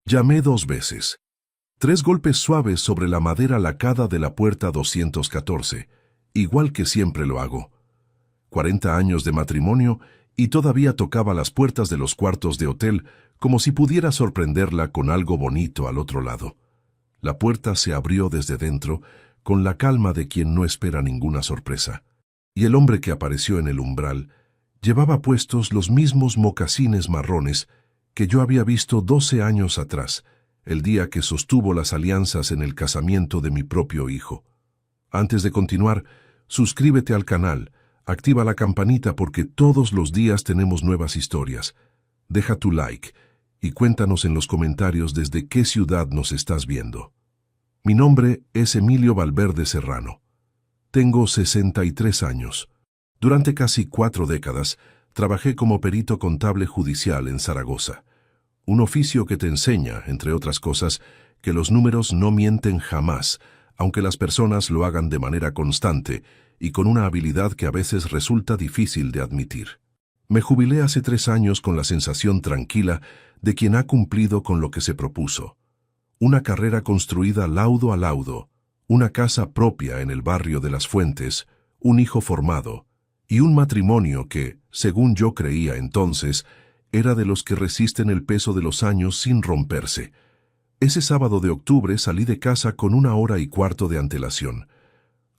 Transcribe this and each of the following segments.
Llamé 2 veces. 3 golpes suaves sobre la madera lacada de la puerta 214, igual que siempre lo hago. 40 años de matrimonio y todavía tocaba las puertas de los cuartos de hotel como si pudiera sorprenderla con algo bonito al otro lado. La puerta se abrió desde dentro con la calma de quien no espera ninguna sorpresa. Y el hombre que apareció en el umbral llevaba puestos los mismos mocasines marrones que yo había visto 12 años atrás, el día que sostuvo las alianzas en el casamiento de mi propio hijo. Antes de continuar, suscríbete al canal, activa la campanita porque todos los días tenemos nuevas historias. Deja tu like y cuéntanos en los comentarios desde qué ciudad nos estás viendo. Mi nombre es Emilio Valverde Serrano. Tengo 63 años. Durante casi 4 décadas trabajé como perito contable judicial en Zaragoza. Un oficio que te enseña, entre otras cosas, que los números no mienten jamás, aunque las personas lo hagan de manera constante y con una habilidad que a veces resulta difícil de admitir. Me jubilé hace 3 años con la sensación tranquila de quien ha cumplido con lo que se propuso. Una carrera construida laudo a laudo, una casa propia en el barrio de Las Fuentes, un hijo formado y un matrimonio que, según yo creía entonces, era de los que resisten el peso de los años sin romperse. Ese sábado de octubre salí de casa con 1 hora y cuarto de antelación.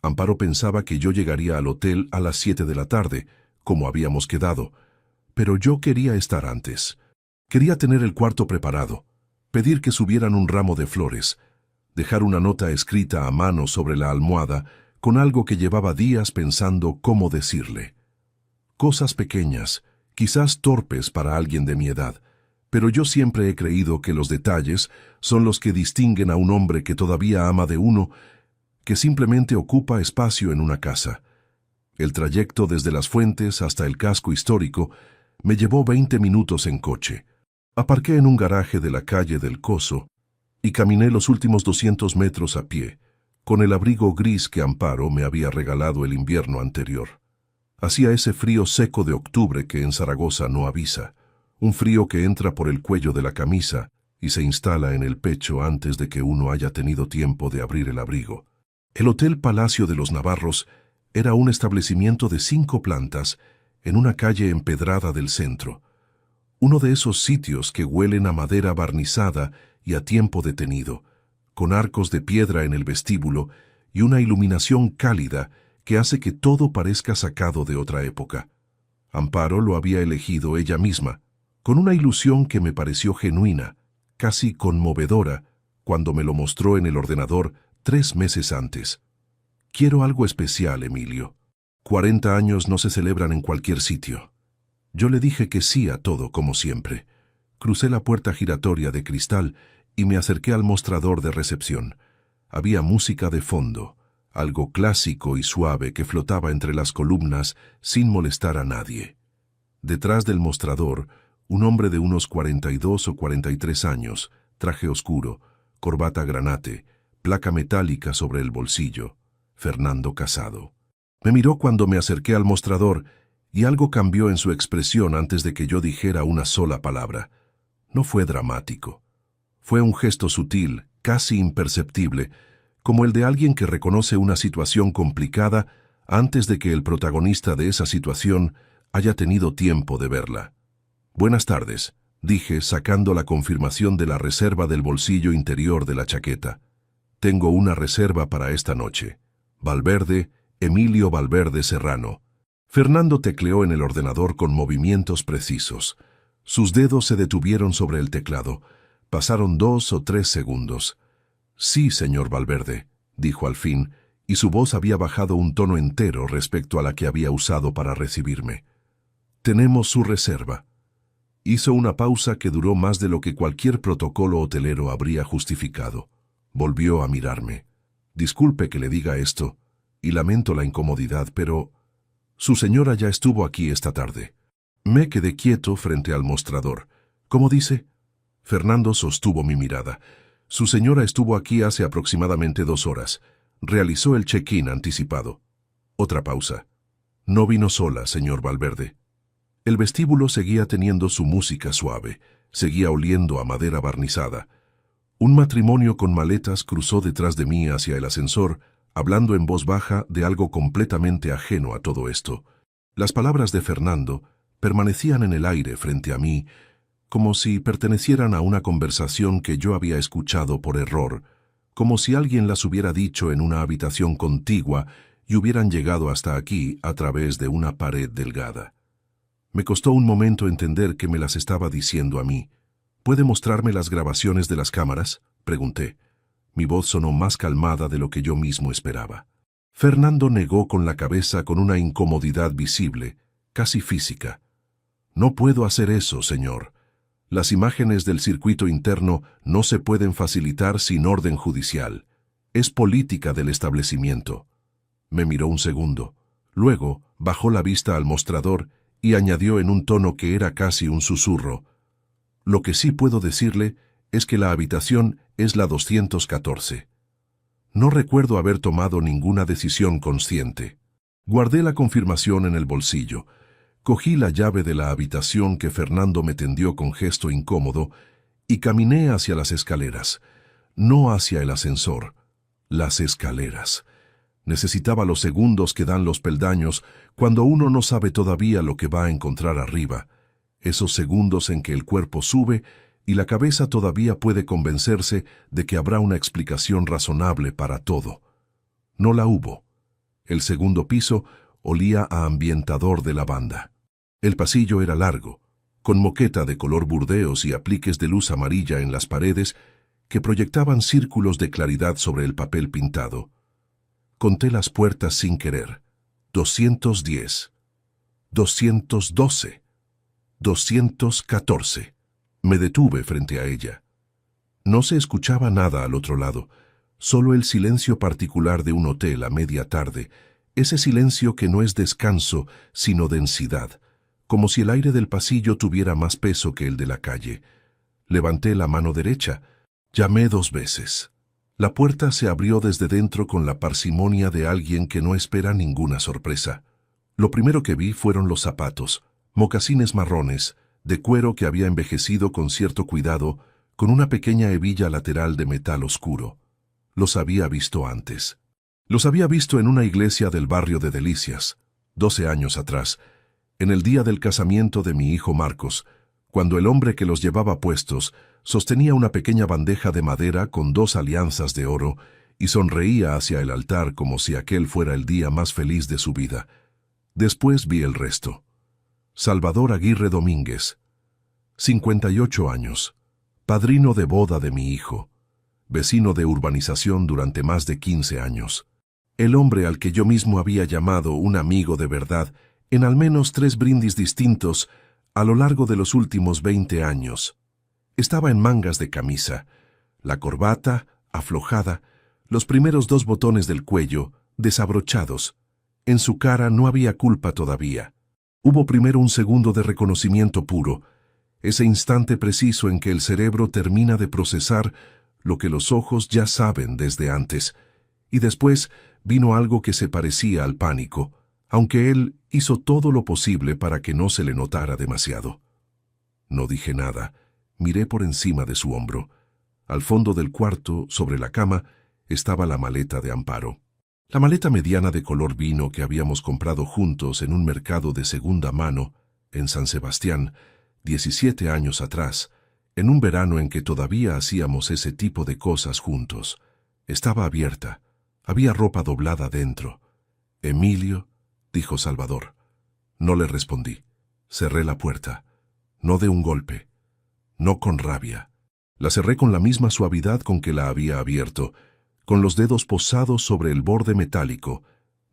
Amparo pensaba que yo llegaría al hotel a las 7 de la tarde, como habíamos quedado, pero yo quería estar antes. Quería tener el cuarto preparado, pedir que subieran un ramo de flores, dejar una nota escrita a mano sobre la almohada con algo que llevaba días pensando cómo decirle. Cosas pequeñas, quizás torpes para alguien de mi edad, pero yo siempre he creído que los detalles son los que distinguen a un hombre que todavía ama de uno, que simplemente ocupa espacio en una casa. El trayecto desde Las Fuentes hasta el casco histórico me llevó 20 minutos en coche. Aparqué en un garaje de la calle del Coso y caminé los últimos 200 metros a pie, con el abrigo gris que Amparo me había regalado el invierno anterior. Hacía ese frío seco de octubre que en Zaragoza no avisa, un frío que entra por el cuello de la camisa y se instala en el pecho antes de que uno haya tenido tiempo de abrir el abrigo. El Hotel Palacio de los Navarros era un establecimiento de 5 plantas en una calle empedrada del centro, uno de esos sitios que huelen a madera barnizada y a tiempo detenido, con arcos de piedra en el vestíbulo y una iluminación cálida que hace que todo parezca sacado de otra época. Amparo lo había elegido ella misma, con una ilusión que me pareció genuina, casi conmovedora, cuando me lo mostró en el ordenador 3 meses antes. Quiero algo especial, Emilio. 40 años no se celebran en cualquier sitio. Yo le dije que sí a todo, como siempre. Crucé la puerta giratoria de cristal y me acerqué al mostrador de recepción. Había música de fondo, algo clásico y suave que flotaba entre las columnas sin molestar a nadie. Detrás del mostrador, un hombre de unos 42 o 43 años, traje oscuro, corbata granate, placa metálica sobre el bolsillo, Fernando Casado. Me miró cuando me acerqué al mostrador y algo cambió en su expresión antes de que yo dijera una sola palabra. No fue dramático. Fue un gesto sutil, casi imperceptible, como el de alguien que reconoce una situación complicada antes de que el protagonista de esa situación haya tenido tiempo de verla. «Buenas tardes», dije, sacando la confirmación de la reserva del bolsillo interior de la chaqueta. «Tengo una reserva para esta noche. Valverde, Emilio Valverde Serrano». Fernando tecleó en el ordenador con movimientos precisos. Sus dedos se detuvieron sobre el teclado. Pasaron 2 o 3 segundos. «Sí, señor Valverde», dijo al fin, y su voz había bajado un tono entero respecto a la que había usado para recibirme. «Tenemos su reserva». Hizo una pausa que duró más de lo que cualquier protocolo hotelero habría justificado. Volvió a mirarme. «Disculpe que le diga esto, y lamento la incomodidad, pero su señora ya estuvo aquí esta tarde». Me quedé quieto frente al mostrador. «¿Cómo dice?» Fernando sostuvo mi mirada. «Su señora estuvo aquí hace aproximadamente 2 horas. Realizó el check-in anticipado». Otra pausa. «No vino sola, señor Valverde». El vestíbulo seguía teniendo su música suave. Seguía oliendo a madera barnizada. Un matrimonio con maletas cruzó detrás de mí hacia el ascensor, hablando en voz baja de algo completamente ajeno a todo esto. Las palabras de Fernando permanecían en el aire frente a mí, como si pertenecieran a una conversación que yo había escuchado por error, como si alguien las hubiera dicho en una habitación contigua y hubieran llegado hasta aquí a través de una pared delgada. Me costó un momento entender que me las estaba diciendo a mí. ¿Puede mostrarme las grabaciones de las cámaras?, pregunté. Mi voz sonó más calmada de lo que yo mismo esperaba. Fernando negó con la cabeza con una incomodidad visible, casi física. No puedo hacer eso, señor. Las imágenes del circuito interno no se pueden facilitar sin orden judicial. Es política del establecimiento. Me miró un segundo. Luego bajó la vista al mostrador y añadió en un tono que era casi un susurro. Lo que sí puedo decirle es que la habitación es la 214. No recuerdo haber tomado ninguna decisión consciente. Guardé la confirmación en el bolsillo. Cogí la llave de la habitación que Fernando me tendió con gesto incómodo y caminé hacia las escaleras. No hacia el ascensor. Las escaleras. Necesitaba los segundos que dan los peldaños cuando uno no sabe todavía lo que va a encontrar arriba. Esos segundos en que el cuerpo sube y la cabeza todavía puede convencerse de que habrá una explicación razonable para todo. No la hubo. El segundo piso olía a ambientador de lavanda. El pasillo era largo, con moqueta de color burdeos y apliques de luz amarilla en las paredes que proyectaban círculos de claridad sobre el papel pintado. Conté las puertas sin querer. 210, 212, 214. Me detuve frente a ella. No se escuchaba nada al otro lado, solo el silencio particular de un hotel a media tarde, ese silencio que no es descanso, sino densidad, como si el aire del pasillo tuviera más peso que el de la calle. Levanté la mano derecha, llamé 2 veces. La puerta se abrió desde dentro con la parsimonia de alguien que no espera ninguna sorpresa. Lo primero que vi fueron los zapatos, mocasines marrones, de cuero que había envejecido con cierto cuidado, con una pequeña hebilla lateral de metal oscuro. Los había visto antes. Los había visto en una iglesia del barrio de Delicias, 12 años atrás, en el día del casamiento de mi hijo Marcos, cuando el hombre que los llevaba puestos sostenía una pequeña bandeja de madera con 2 alianzas de oro y sonreía hacia el altar como si aquel fuera el día más feliz de su vida. Después vi el resto. Salvador Aguirre Domínguez, 58 años, padrino de boda de mi hijo, vecino de urbanización durante más de 15 años. El hombre al que yo mismo había llamado un amigo de verdad en al menos 3 brindis distintos a lo largo de los últimos 20 años. Estaba en mangas de camisa, la corbata aflojada, los primeros 2 botones del cuello desabrochados. En su cara no había culpa todavía. Hubo primero un segundo de reconocimiento puro, ese instante preciso en que el cerebro termina de procesar lo que los ojos ya saben desde antes, y después vino algo que se parecía al pánico, aunque él hizo todo lo posible para que no se le notara demasiado. No dije nada, miré por encima de su hombro. Al fondo del cuarto, sobre la cama, estaba la maleta de Amparo. La maleta mediana de color vino que habíamos comprado juntos en un mercado de segunda mano, en San Sebastián, 17 años atrás, en un verano en que todavía hacíamos ese tipo de cosas juntos. Estaba abierta. Había ropa doblada dentro. «Emilio», dijo Salvador. No le respondí. Cerré la puerta. No de un golpe. No con rabia. La cerré con la misma suavidad con que la había abierto, con los dedos posados sobre el borde metálico,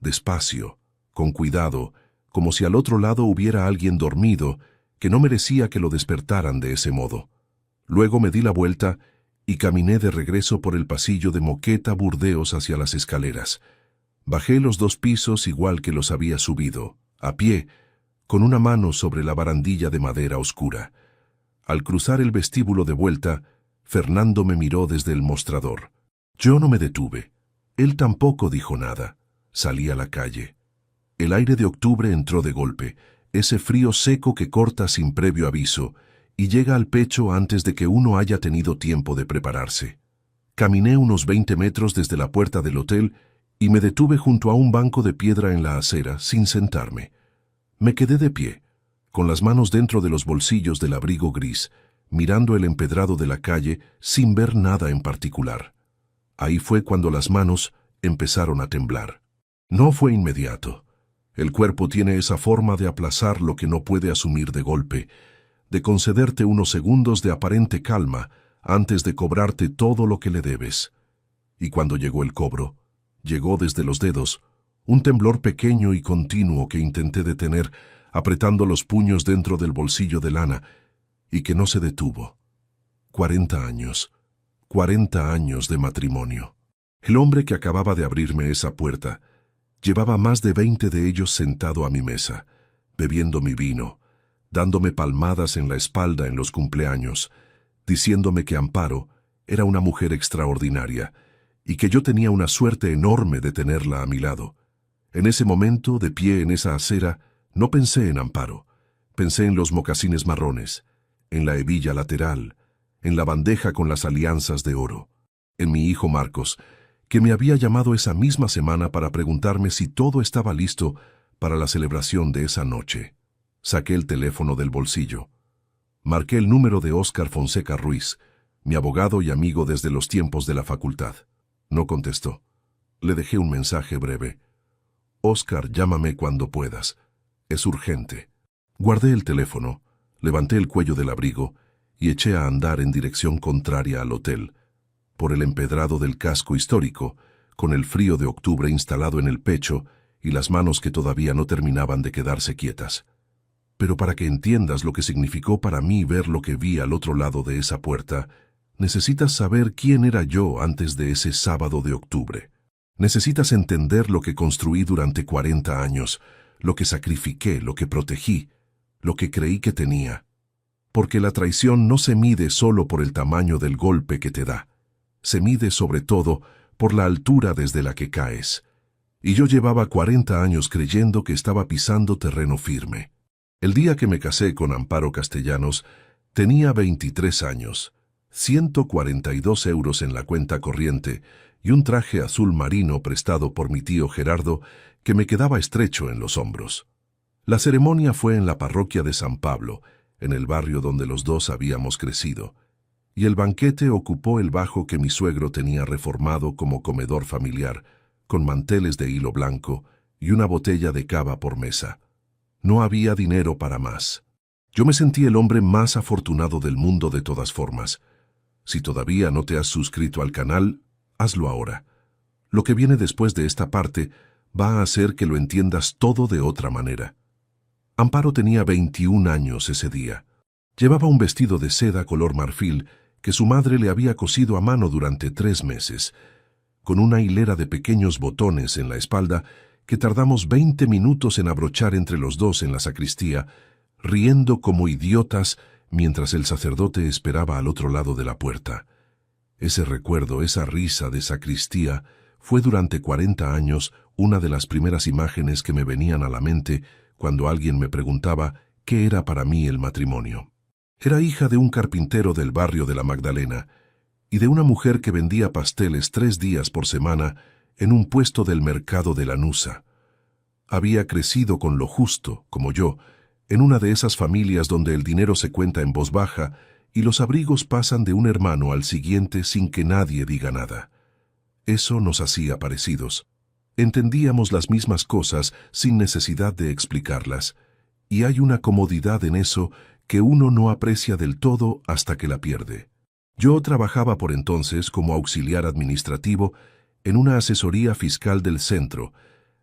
despacio, con cuidado, como si al otro lado hubiera alguien dormido que no merecía que lo despertaran de ese modo. Luego me di la vuelta y caminé de regreso por el pasillo de moqueta burdeos hacia las escaleras. Bajé los 2 pisos igual que los había subido, a pie, con una mano sobre la barandilla de madera oscura. Al cruzar el vestíbulo de vuelta, Fernando me miró desde el mostrador. Yo no me detuve. Él tampoco dijo nada. Salí a la calle. El aire de octubre entró de golpe, ese frío seco que corta sin previo aviso, y llega al pecho antes de que uno haya tenido tiempo de prepararse. Caminé unos 20 metros desde la puerta del hotel y me detuve junto a un banco de piedra en la acera sin sentarme. Me quedé de pie, con las manos dentro de los bolsillos del abrigo gris, mirando el empedrado de la calle sin ver nada en particular. Ahí fue cuando las manos empezaron a temblar. No fue inmediato. El cuerpo tiene esa forma de aplazar lo que no puede asumir de golpe, de concederte unos segundos de aparente calma antes de cobrarte todo lo que le debes. Y cuando llegó el cobro, llegó desde los dedos, un temblor pequeño y continuo que intenté detener, apretando los puños dentro del bolsillo de lana, y que no se detuvo. 40 años. 40 años de matrimonio. El hombre que acababa de abrirme esa puerta, llevaba más de 20 de ellos sentado a mi mesa, bebiendo mi vino, dándome palmadas en la espalda en los cumpleaños, diciéndome que Amparo era una mujer extraordinaria y que yo tenía una suerte enorme de tenerla a mi lado. En ese momento, de pie en esa acera, no pensé en Amparo. Pensé en los mocasines marrones, en la hebilla lateral, en la bandeja con las alianzas de oro, en mi hijo Marcos, que me había llamado esa misma semana para preguntarme si todo estaba listo para la celebración de esa noche. Saqué el teléfono del bolsillo. Marqué el número de Óscar Fonseca Ruiz, mi abogado y amigo desde los tiempos de la facultad. No contestó. Le dejé un mensaje breve. Óscar, llámame cuando puedas. Es urgente. Guardé el teléfono, levanté el cuello del abrigo y eché a andar en dirección contraria al hotel, por el empedrado del casco histórico, con el frío de octubre instalado en el pecho y las manos que todavía no terminaban de quedarse quietas. Pero para que entiendas lo que significó para mí ver lo que vi al otro lado de esa puerta, necesitas saber quién era yo antes de ese sábado de octubre. Necesitas entender lo que construí durante 40 años, lo que sacrifiqué, lo que protegí, lo que creí que tenía. Porque la traición no se mide solo por el tamaño del golpe que te da. Se mide sobre todo por la altura desde la que caes. Y yo llevaba 40 años creyendo que estaba pisando terreno firme. El día que me casé con Amparo Castellanos, tenía 23 años, 142 euros en la cuenta corriente y un traje azul marino prestado por mi tío Gerardo que me quedaba estrecho en los hombros. La ceremonia fue en la parroquia de San Pablo, en el barrio donde los dos habíamos crecido, y el banquete ocupó el bajo que mi suegro tenía reformado como comedor familiar, con manteles de hilo blanco y una botella de cava por mesa. No había dinero para más. Yo me sentí el hombre más afortunado del mundo de todas formas. Si todavía no te has suscrito al canal, hazlo ahora. Lo que viene después de esta parte va a hacer que lo entiendas todo de otra manera. Amparo tenía 21 años ese día. Llevaba un vestido de seda color marfil que su madre le había cosido a mano durante 3 meses, con una hilera de pequeños botones en la espalda que tardamos 20 minutos en abrochar entre los dos en la sacristía, riendo como idiotas mientras el sacerdote esperaba al otro lado de la puerta. Ese recuerdo, esa risa de sacristía, fue durante 40 años una de las primeras imágenes que me venían a la mente cuando alguien me preguntaba qué era para mí el matrimonio. Era hija de un carpintero del barrio de la Magdalena y de una mujer que vendía pasteles 3 días por semana en un puesto del mercado de Lanuza. Había crecido con lo justo, como yo, en una de esas familias donde el dinero se cuenta en voz baja y los abrigos pasan de un hermano al siguiente sin que nadie diga nada. Eso nos hacía parecidos. Entendíamos las mismas cosas sin necesidad de explicarlas, y hay una comodidad en eso que uno no aprecia del todo hasta que la pierde. Yo trabajaba por entonces como auxiliar administrativo en una asesoría fiscal del centro,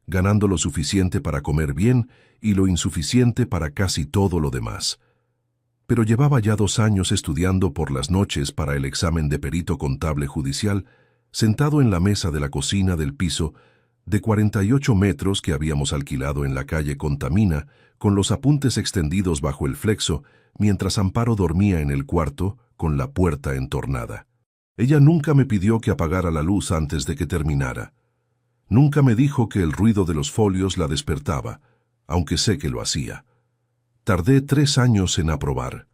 ganando lo suficiente para comer bien y lo insuficiente para casi todo lo demás. Pero llevaba ya 2 años estudiando por las noches para el examen de perito contable judicial, sentado en la mesa de la cocina del piso de 48 metros que habíamos alquilado en la calle Contamina, con los apuntes extendidos bajo el flexo, mientras Amparo dormía en el cuarto con la puerta entornada. Ella nunca me pidió que apagara la luz antes de que terminara. Nunca me dijo que el ruido de los folios la despertaba, aunque sé que lo hacía. Tardé 3 años en aprobar.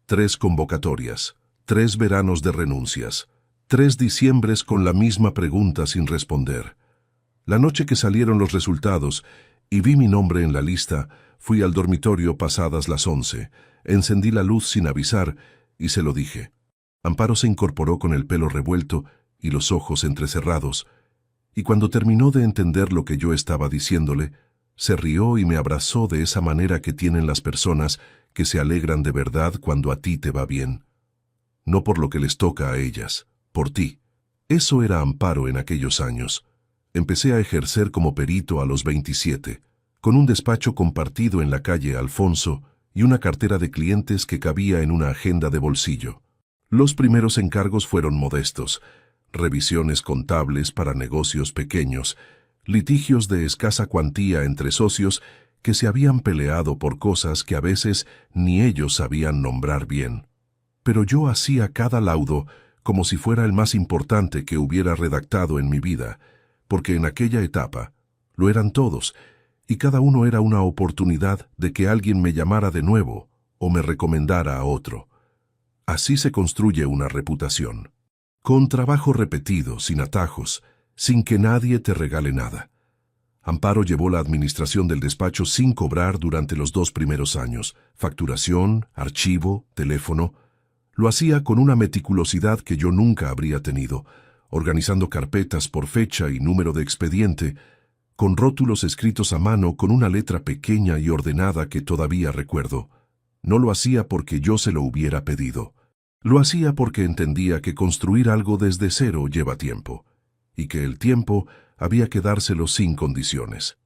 3 convocatorias, 3 veranos de renuncias, 3 diciembres con la misma pregunta sin responder. La noche que salieron los resultados y vi mi nombre en la lista, fui al dormitorio pasadas las 11, encendí la luz sin avisar y se lo dije. Amparo se incorporó con el pelo revuelto y los ojos entrecerrados, y cuando terminó de entender lo que yo estaba diciéndole, se rió y me abrazó de esa manera que tienen las personas que se alegran de verdad cuando a ti te va bien. No por lo que les toca a ellas, por ti. Eso era Amparo en aquellos años. Empecé a ejercer como perito a los 27, con un despacho compartido en la calle Alfonso y una cartera de clientes que cabía en una agenda de bolsillo. Los primeros encargos fueron modestos: revisiones contables para negocios pequeños, litigios de escasa cuantía entre socios que se habían peleado por cosas que a veces ni ellos sabían nombrar bien. Pero yo hacía cada laudo como si fuera el más importante que hubiera redactado en mi vida, porque en aquella etapa lo eran todos, y cada uno era una oportunidad de que alguien me llamara de nuevo o me recomendara a otro. Así se construye una reputación. Con trabajo repetido, sin atajos, sin que nadie te regale nada. Amparo llevó la administración del despacho sin cobrar durante los 2 primeros años. Facturación, archivo, teléfono. Lo hacía con una meticulosidad que yo nunca habría tenido, organizando carpetas por fecha y número de expediente, con rótulos escritos a mano con una letra pequeña y ordenada que todavía recuerdo. No lo hacía porque yo se lo hubiera pedido. Lo hacía porque entendía que construir algo desde cero lleva tiempo, y que el tiempo había que dárselo sin condiciones.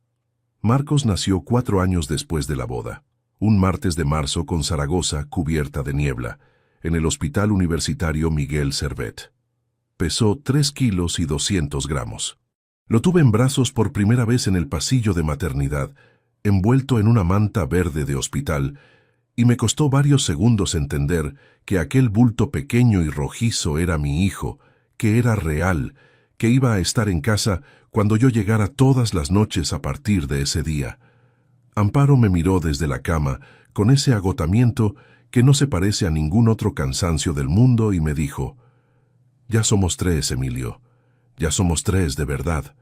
Marcos nació 4 años después de la boda, un martes de marzo con Zaragoza cubierta de niebla, en el Hospital Universitario Miguel Servet. Pesó 3 kilos y 200 gramos. Lo tuve en brazos por primera vez en el pasillo de maternidad, envuelto en una manta verde de hospital, y me costó varios segundos entender que aquel bulto pequeño y rojizo era mi hijo, que era real, que iba a estar en casa cuando yo llegara todas las noches a partir de ese día. Amparo me miró desde la cama, con ese agotamiento que no se parece a ningún otro cansancio del mundo, y me dijo: «Ya somos 3, Emilio. Ya somos 3 de verdad».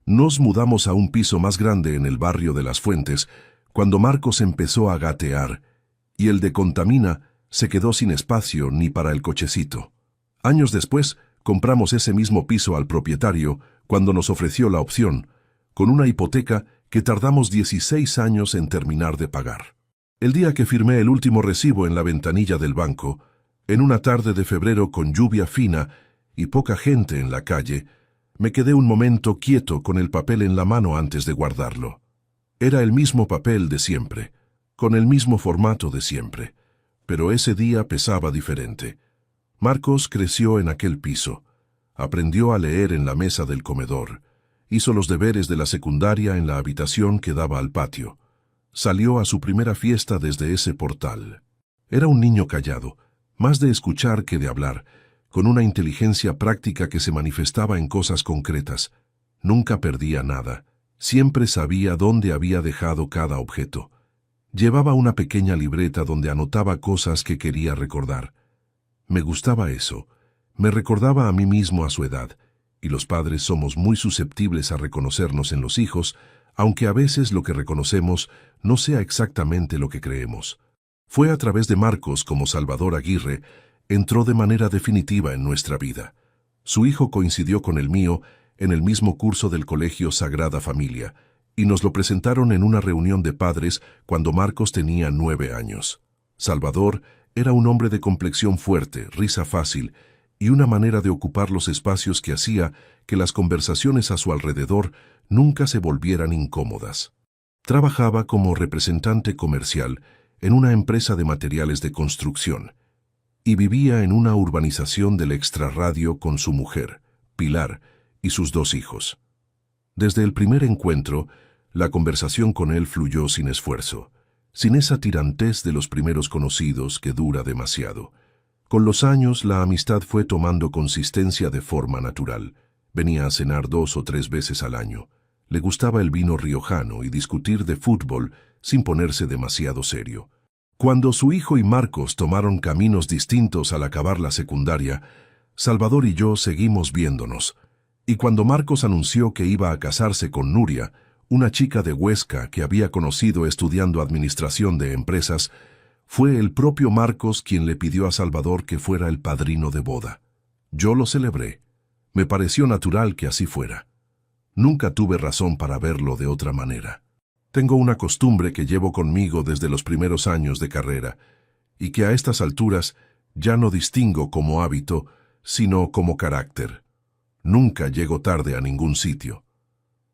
Nos mudamos a un piso más grande en el barrio de Las Fuentes, cuando Marcos empezó a gatear, y el de Contamina se quedó sin espacio ni para el cochecito. Años después, compramos ese mismo piso al propietario cuando nos ofreció la opción, con una hipoteca que tardamos 16 años en terminar de pagar. El día que firmé el último recibo en la ventanilla del banco, en una tarde de febrero con lluvia fina y poca gente en la calle, me quedé un momento quieto con el papel en la mano antes de guardarlo. Era el mismo papel de siempre, con el mismo formato de siempre, pero ese día pesaba diferente. Marcos creció en aquel piso, aprendió a leer en la mesa del comedor, hizo los deberes de la secundaria en la habitación que daba al patio, salió a su primera fiesta desde ese portal. Era un niño callado, más de escuchar que de hablar, con una inteligencia práctica que se manifestaba en cosas concretas. Nunca perdía nada, siempre sabía dónde había dejado cada objeto. Llevaba una pequeña libreta donde anotaba cosas que quería recordar. Me gustaba eso, me recordaba a mí mismo a su edad, y los padres somos muy susceptibles a reconocernos en los hijos, aunque a veces lo que reconocemos no sea exactamente lo que creemos. Fue a través de Marcos como Salvador Aguirre entró de manera definitiva en nuestra vida. Su hijo coincidió con el mío en el mismo curso del Colegio Sagrada Familia, y nos lo presentaron en una reunión de padres cuando Marcos tenía 9 años. Salvador era un hombre de complexión fuerte, risa fácil, y una manera de ocupar los espacios que hacía que las conversaciones a su alrededor nunca se volvieran incómodas. Trabajaba como representante comercial en una empresa de materiales de construcción, y vivía en una urbanización del extrarradio con su mujer, Pilar, y sus 2 hijos. Desde el primer encuentro, la conversación con él fluyó sin esfuerzo, sin esa tirantez de los primeros conocidos que dura demasiado. Con los años, la amistad fue tomando consistencia de forma natural. Venía a cenar 2 o 3 veces al año. Le gustaba el vino riojano y discutir de fútbol sin ponerse demasiado serio. Cuando su hijo y Marcos tomaron caminos distintos al acabar la secundaria, Salvador y yo seguimos viéndonos. Y cuando Marcos anunció que iba a casarse con Nuria, una chica de Huesca que había conocido estudiando administración de empresas, fue el propio Marcos quien le pidió a Salvador que fuera el padrino de boda. Yo lo celebré. Me pareció natural que así fuera. Nunca tuve razón para verlo de otra manera. Tengo una costumbre que llevo conmigo desde los primeros años de carrera, y que a estas alturas ya no distingo como hábito, sino como carácter. Nunca llego tarde a ningún sitio.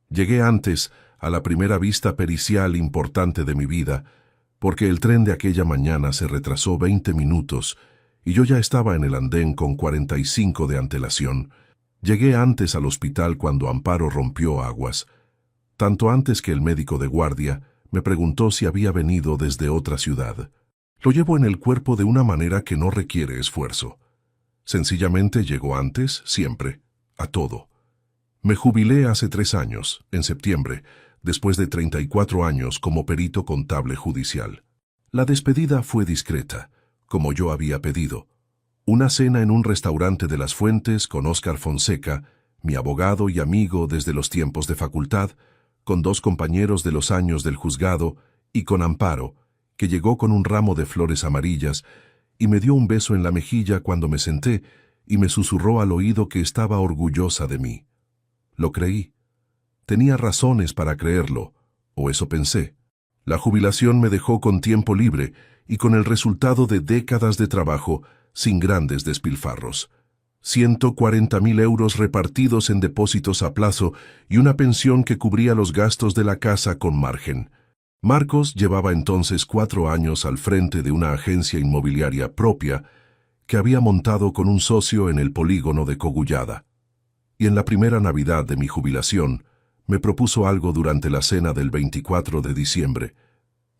Llegué antes a la primera vista pericial importante de mi vida, porque el tren de aquella mañana se retrasó 20 minutos y yo ya estaba en el andén con 45 de antelación. Llegué antes al hospital cuando Amparo rompió aguas, tanto antes que el médico de guardia me preguntó si había venido desde otra ciudad. Lo llevo en el cuerpo de una manera que no requiere esfuerzo. Sencillamente llegó antes, siempre, a todo. Me jubilé hace 3 años, en septiembre, después de 34 años como perito contable judicial. La despedida fue discreta, como yo había pedido. Una cena en un restaurante de Las Fuentes con Óscar Fonseca, mi abogado y amigo desde los tiempos de facultad, con 2 compañeros de los años del juzgado y con Amparo, que llegó con un ramo de flores amarillas y me dio un beso en la mejilla cuando me senté y me susurró al oído que estaba orgullosa de mí. Lo creí. Tenía razones para creerlo, o eso pensé. La jubilación me dejó con tiempo libre y con el resultado de décadas de trabajo sin grandes despilfarros. 140.000 euros repartidos en depósitos a plazo y una pensión que cubría los gastos de la casa con margen. Marcos llevaba entonces 4 años al frente de una agencia inmobiliaria propia que había montado con un socio en el polígono de Cogullada. Y en la primera Navidad de mi jubilación, me propuso algo durante la cena del 24 de diciembre,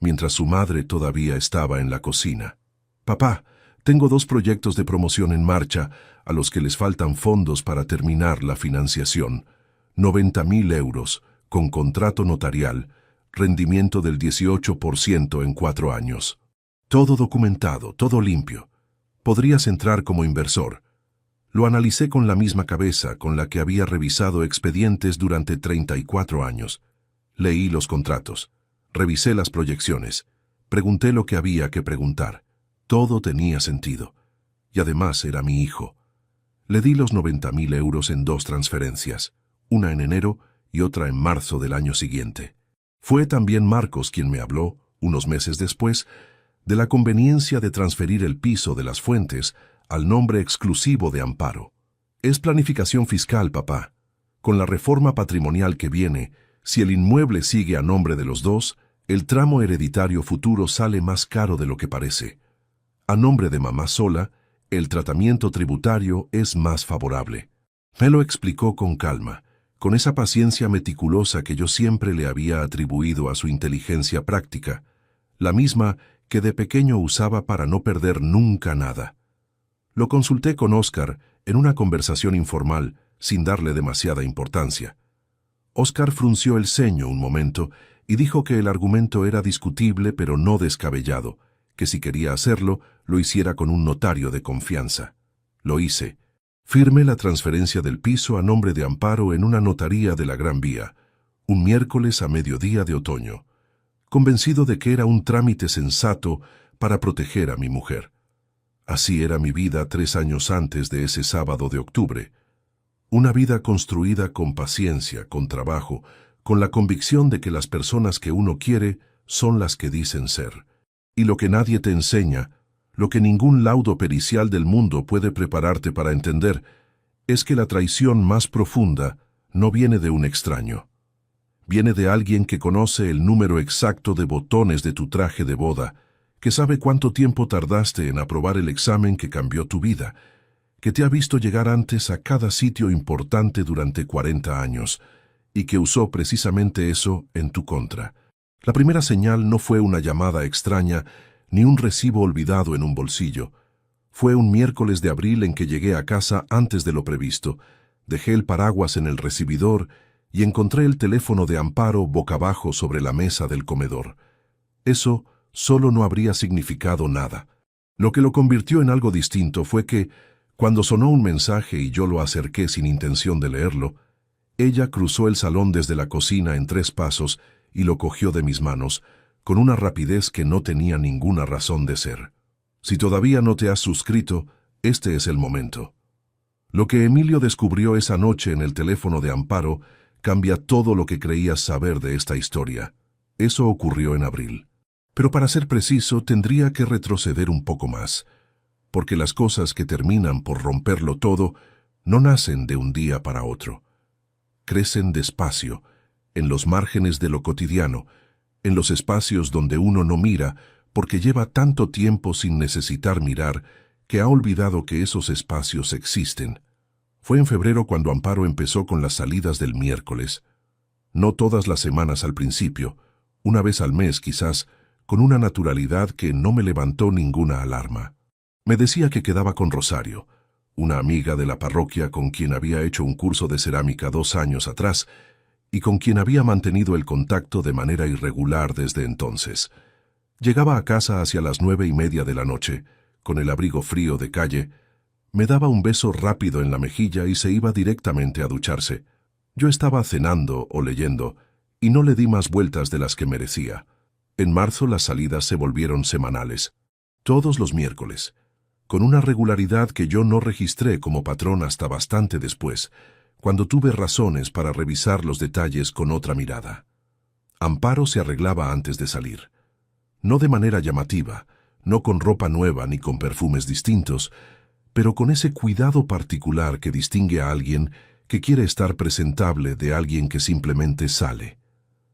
mientras su madre todavía estaba en la cocina. «Papá, tengo 2 proyectos de promoción en marcha, a los que les faltan fondos para terminar la financiación. 90.000 euros, con contrato notarial, rendimiento del 18% en 4 años. Todo documentado, todo limpio. Podrías entrar como inversor». Lo analicé con la misma cabeza con la que había revisado expedientes durante 34 años. Leí los contratos, revisé las proyecciones, pregunté lo que había que preguntar. Todo tenía sentido. Y además era mi hijo. Le di los 90.000 euros en 2 transferencias, una en enero y otra en marzo del año siguiente. Fue también Marcos quien me habló, unos meses después, de la conveniencia de transferir el piso de Las Fuentes al nombre exclusivo de Amparo. Es planificación fiscal, papá. Con la reforma patrimonial que viene, si el inmueble sigue a nombre de los 2, el tramo hereditario futuro sale más caro de lo que parece. A nombre de mamá sola, el tratamiento tributario es más favorable. Me lo explicó con calma, con esa paciencia meticulosa que yo siempre le había atribuido a su inteligencia práctica, la misma que de pequeño usaba para no perder nunca nada. Lo consulté con Óscar en una conversación informal, sin darle demasiada importancia. Óscar frunció el ceño un momento y dijo que el argumento era discutible pero no descabellado, que si quería hacerlo, lo hiciera con un notario de confianza. Lo hice. Firmé la transferencia del piso a nombre de Amparo en una notaría de la Gran Vía, un miércoles a mediodía de otoño, convencido de que era un trámite sensato para proteger a mi mujer. Así era mi vida 3 años antes de ese sábado de octubre. Una vida construida con paciencia, con trabajo, con la convicción de que las personas que uno quiere son las que dicen ser. Y lo que nadie te enseña, lo que ningún laudo pericial del mundo puede prepararte para entender, es que la traición más profunda no viene de un extraño. Viene de alguien que conoce el número exacto de botones de tu traje de boda, que sabe cuánto tiempo tardaste en aprobar el examen que cambió tu vida, que te ha visto llegar antes a cada sitio importante durante 40 años, y que usó precisamente eso en tu contra. La primera señal no fue una llamada extraña, ni un recibo olvidado en un bolsillo. Fue un miércoles de abril en que llegué a casa antes de lo previsto, dejé el paraguas en el recibidor y encontré el teléfono de Amparo boca abajo sobre la mesa del comedor. Eso solo no habría significado nada. Lo que lo convirtió en algo distinto fue que, cuando sonó un mensaje y yo lo acerqué sin intención de leerlo, ella cruzó el salón desde la cocina en 3 pasos y lo cogió de mis manos, con una rapidez que no tenía ninguna razón de ser. Si todavía no te has suscrito, este es el momento. Lo que Emilio descubrió esa noche en el teléfono de Amparo cambia todo lo que creías saber de esta historia. Eso ocurrió en abril. Pero para ser preciso, tendría que retroceder un poco más, porque las cosas que terminan por romperlo todo no nacen de un día para otro. Crecen despacio, en los márgenes de lo cotidiano, en los espacios donde uno no mira, porque lleva tanto tiempo sin necesitar mirar que ha olvidado que esos espacios existen. Fue en febrero cuando Amparo empezó con las salidas del miércoles. No todas las semanas al principio, una vez al mes quizás, con una naturalidad que no me levantó ninguna alarma. Me decía que quedaba con Rosario, una amiga de la parroquia con quien había hecho un curso de cerámica 2 años atrás y con quien había mantenido el contacto de manera irregular desde entonces. Llegaba a casa hacia las 9:30 de la noche, con el abrigo frío de calle, me daba un beso rápido en la mejilla y se iba directamente a ducharse. Yo estaba cenando o leyendo, y no le di más vueltas de las que merecía. En marzo las salidas se volvieron semanales, todos los miércoles, con una regularidad que yo no registré como patrón hasta bastante después, cuando tuve razones para revisar los detalles con otra mirada. Amparo se arreglaba antes de salir. No de manera llamativa, no con ropa nueva ni con perfumes distintos, pero con ese cuidado particular que distingue a alguien que quiere estar presentable de alguien que simplemente sale.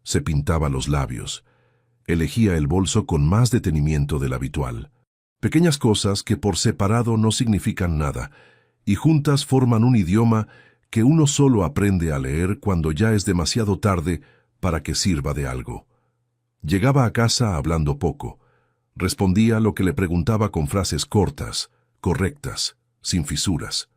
Se pintaba los labios. Elegía el bolso con más detenimiento del habitual. Pequeñas cosas que por separado no significan nada, y juntas forman un idioma que uno solo aprende a leer cuando ya es demasiado tarde para que sirva de algo. Llegaba a casa hablando poco. Respondía lo que le preguntaba con frases cortas, correctas, sin fisuras.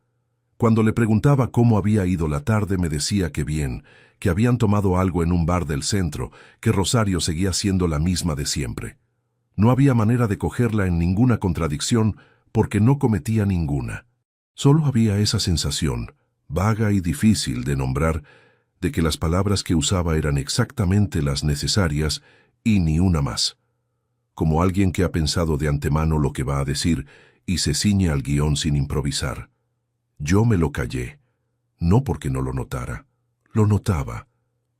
Cuando le preguntaba cómo había ido la tarde, me decía que bien, que habían tomado algo en un bar del centro, que Rosario seguía siendo la misma de siempre. No había manera de cogerla en ninguna contradicción porque no cometía ninguna. Solo había esa sensación, vaga y difícil de nombrar, de que las palabras que usaba eran exactamente las necesarias y ni una más. Como alguien que ha pensado de antemano lo que va a decir y se ciñe al guión sin improvisar. Yo me lo callé, no porque no lo notara. Lo notaba,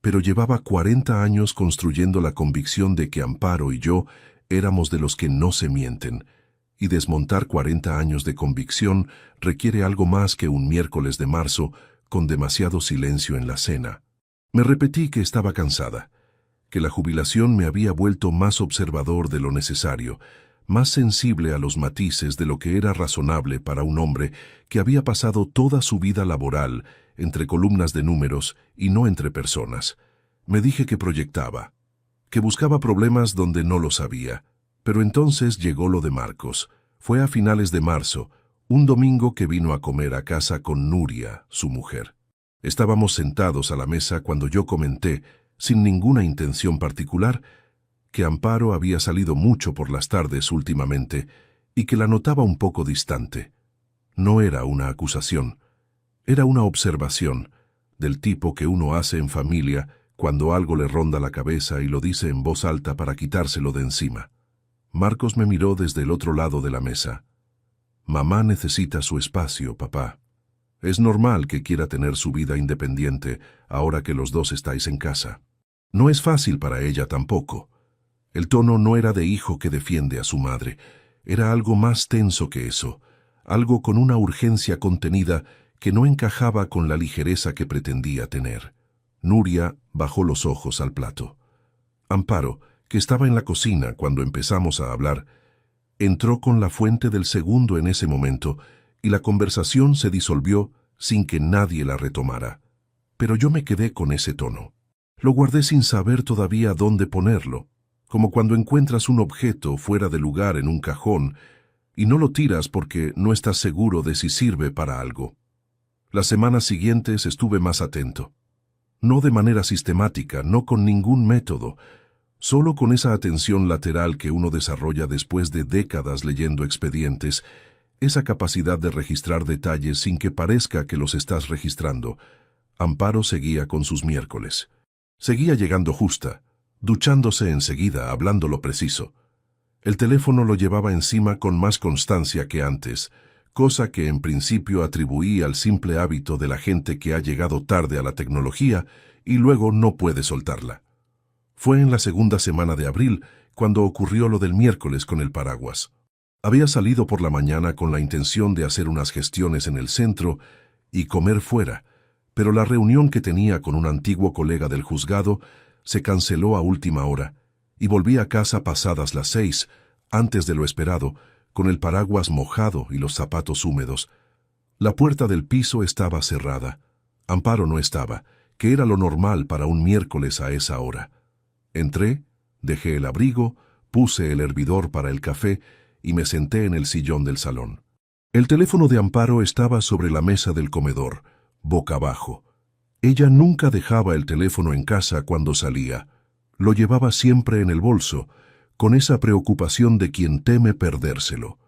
pero llevaba 40 años construyendo la convicción de que Amparo y yo éramos de los que no se mienten, y desmontar 40 años de convicción requiere algo más que un miércoles de marzo con demasiado silencio en la cena. Me repetí que estaba cansada, que la jubilación me había vuelto más observador de lo necesario, más sensible a los matices de lo que era razonable para un hombre que había pasado toda su vida laboral entre columnas de números y no entre personas. Me dije que proyectaba, que buscaba problemas donde no los había. Pero entonces llegó lo de Marcos. Fue a finales de marzo, un domingo que vino a comer a casa con Nuria, su mujer. Estábamos sentados a la mesa cuando yo comenté, sin ninguna intención particular, que Amparo había salido mucho por las tardes últimamente y que la notaba un poco distante. No era una acusación, era una observación, del tipo que uno hace en familia cuando algo le ronda la cabeza y lo dice en voz alta para quitárselo de encima. Marcos me miró desde el otro lado de la mesa. Mamá necesita su espacio, papá. Es normal que quiera tener su vida independiente ahora que los dos estáis en casa. No es fácil para ella tampoco. El tono no era de hijo que defiende a su madre, era algo más tenso que eso, algo con una urgencia contenida que no encajaba con la ligereza que pretendía tener. Nuria bajó los ojos al plato. Amparo, que estaba en la cocina cuando empezamos a hablar, entró con la fuente del segundo en ese momento y la conversación se disolvió sin que nadie la retomara. Pero yo me quedé con ese tono. Lo guardé sin saber todavía dónde ponerlo, como cuando encuentras un objeto fuera de lugar en un cajón y no lo tiras porque no estás seguro de si sirve para algo. Las semanas siguientes estuve más atento. No de manera sistemática, no con ningún método, Solo con esa atención lateral que uno desarrolla después de décadas leyendo expedientes, esa capacidad de registrar detalles sin que parezca que los estás registrando, Amparo seguía con sus miércoles. Seguía llegando justa, duchándose enseguida, hablando lo preciso. El teléfono lo llevaba encima con más constancia que antes, cosa que en principio atribuí al simple hábito de la gente que ha llegado tarde a la tecnología y luego no puede soltarla. Fue en la segunda semana de abril cuando ocurrió lo del miércoles con el paraguas. Había salido por la mañana con la intención de hacer unas gestiones en el centro y comer fuera, pero la reunión que tenía con un antiguo colega del juzgado se canceló a última hora y volví a casa pasadas las 6, antes de lo esperado, con el paraguas mojado y los zapatos húmedos. La puerta del piso estaba cerrada. Amparo no estaba, que era lo normal para un miércoles a esa hora. Entré, dejé el abrigo, puse el hervidor para el café y me senté en el sillón del salón. El teléfono de Amparo estaba sobre la mesa del comedor, boca abajo. Ella nunca dejaba el teléfono en casa cuando salía. Lo llevaba siempre en el bolso, con esa preocupación de quien teme perdérselo.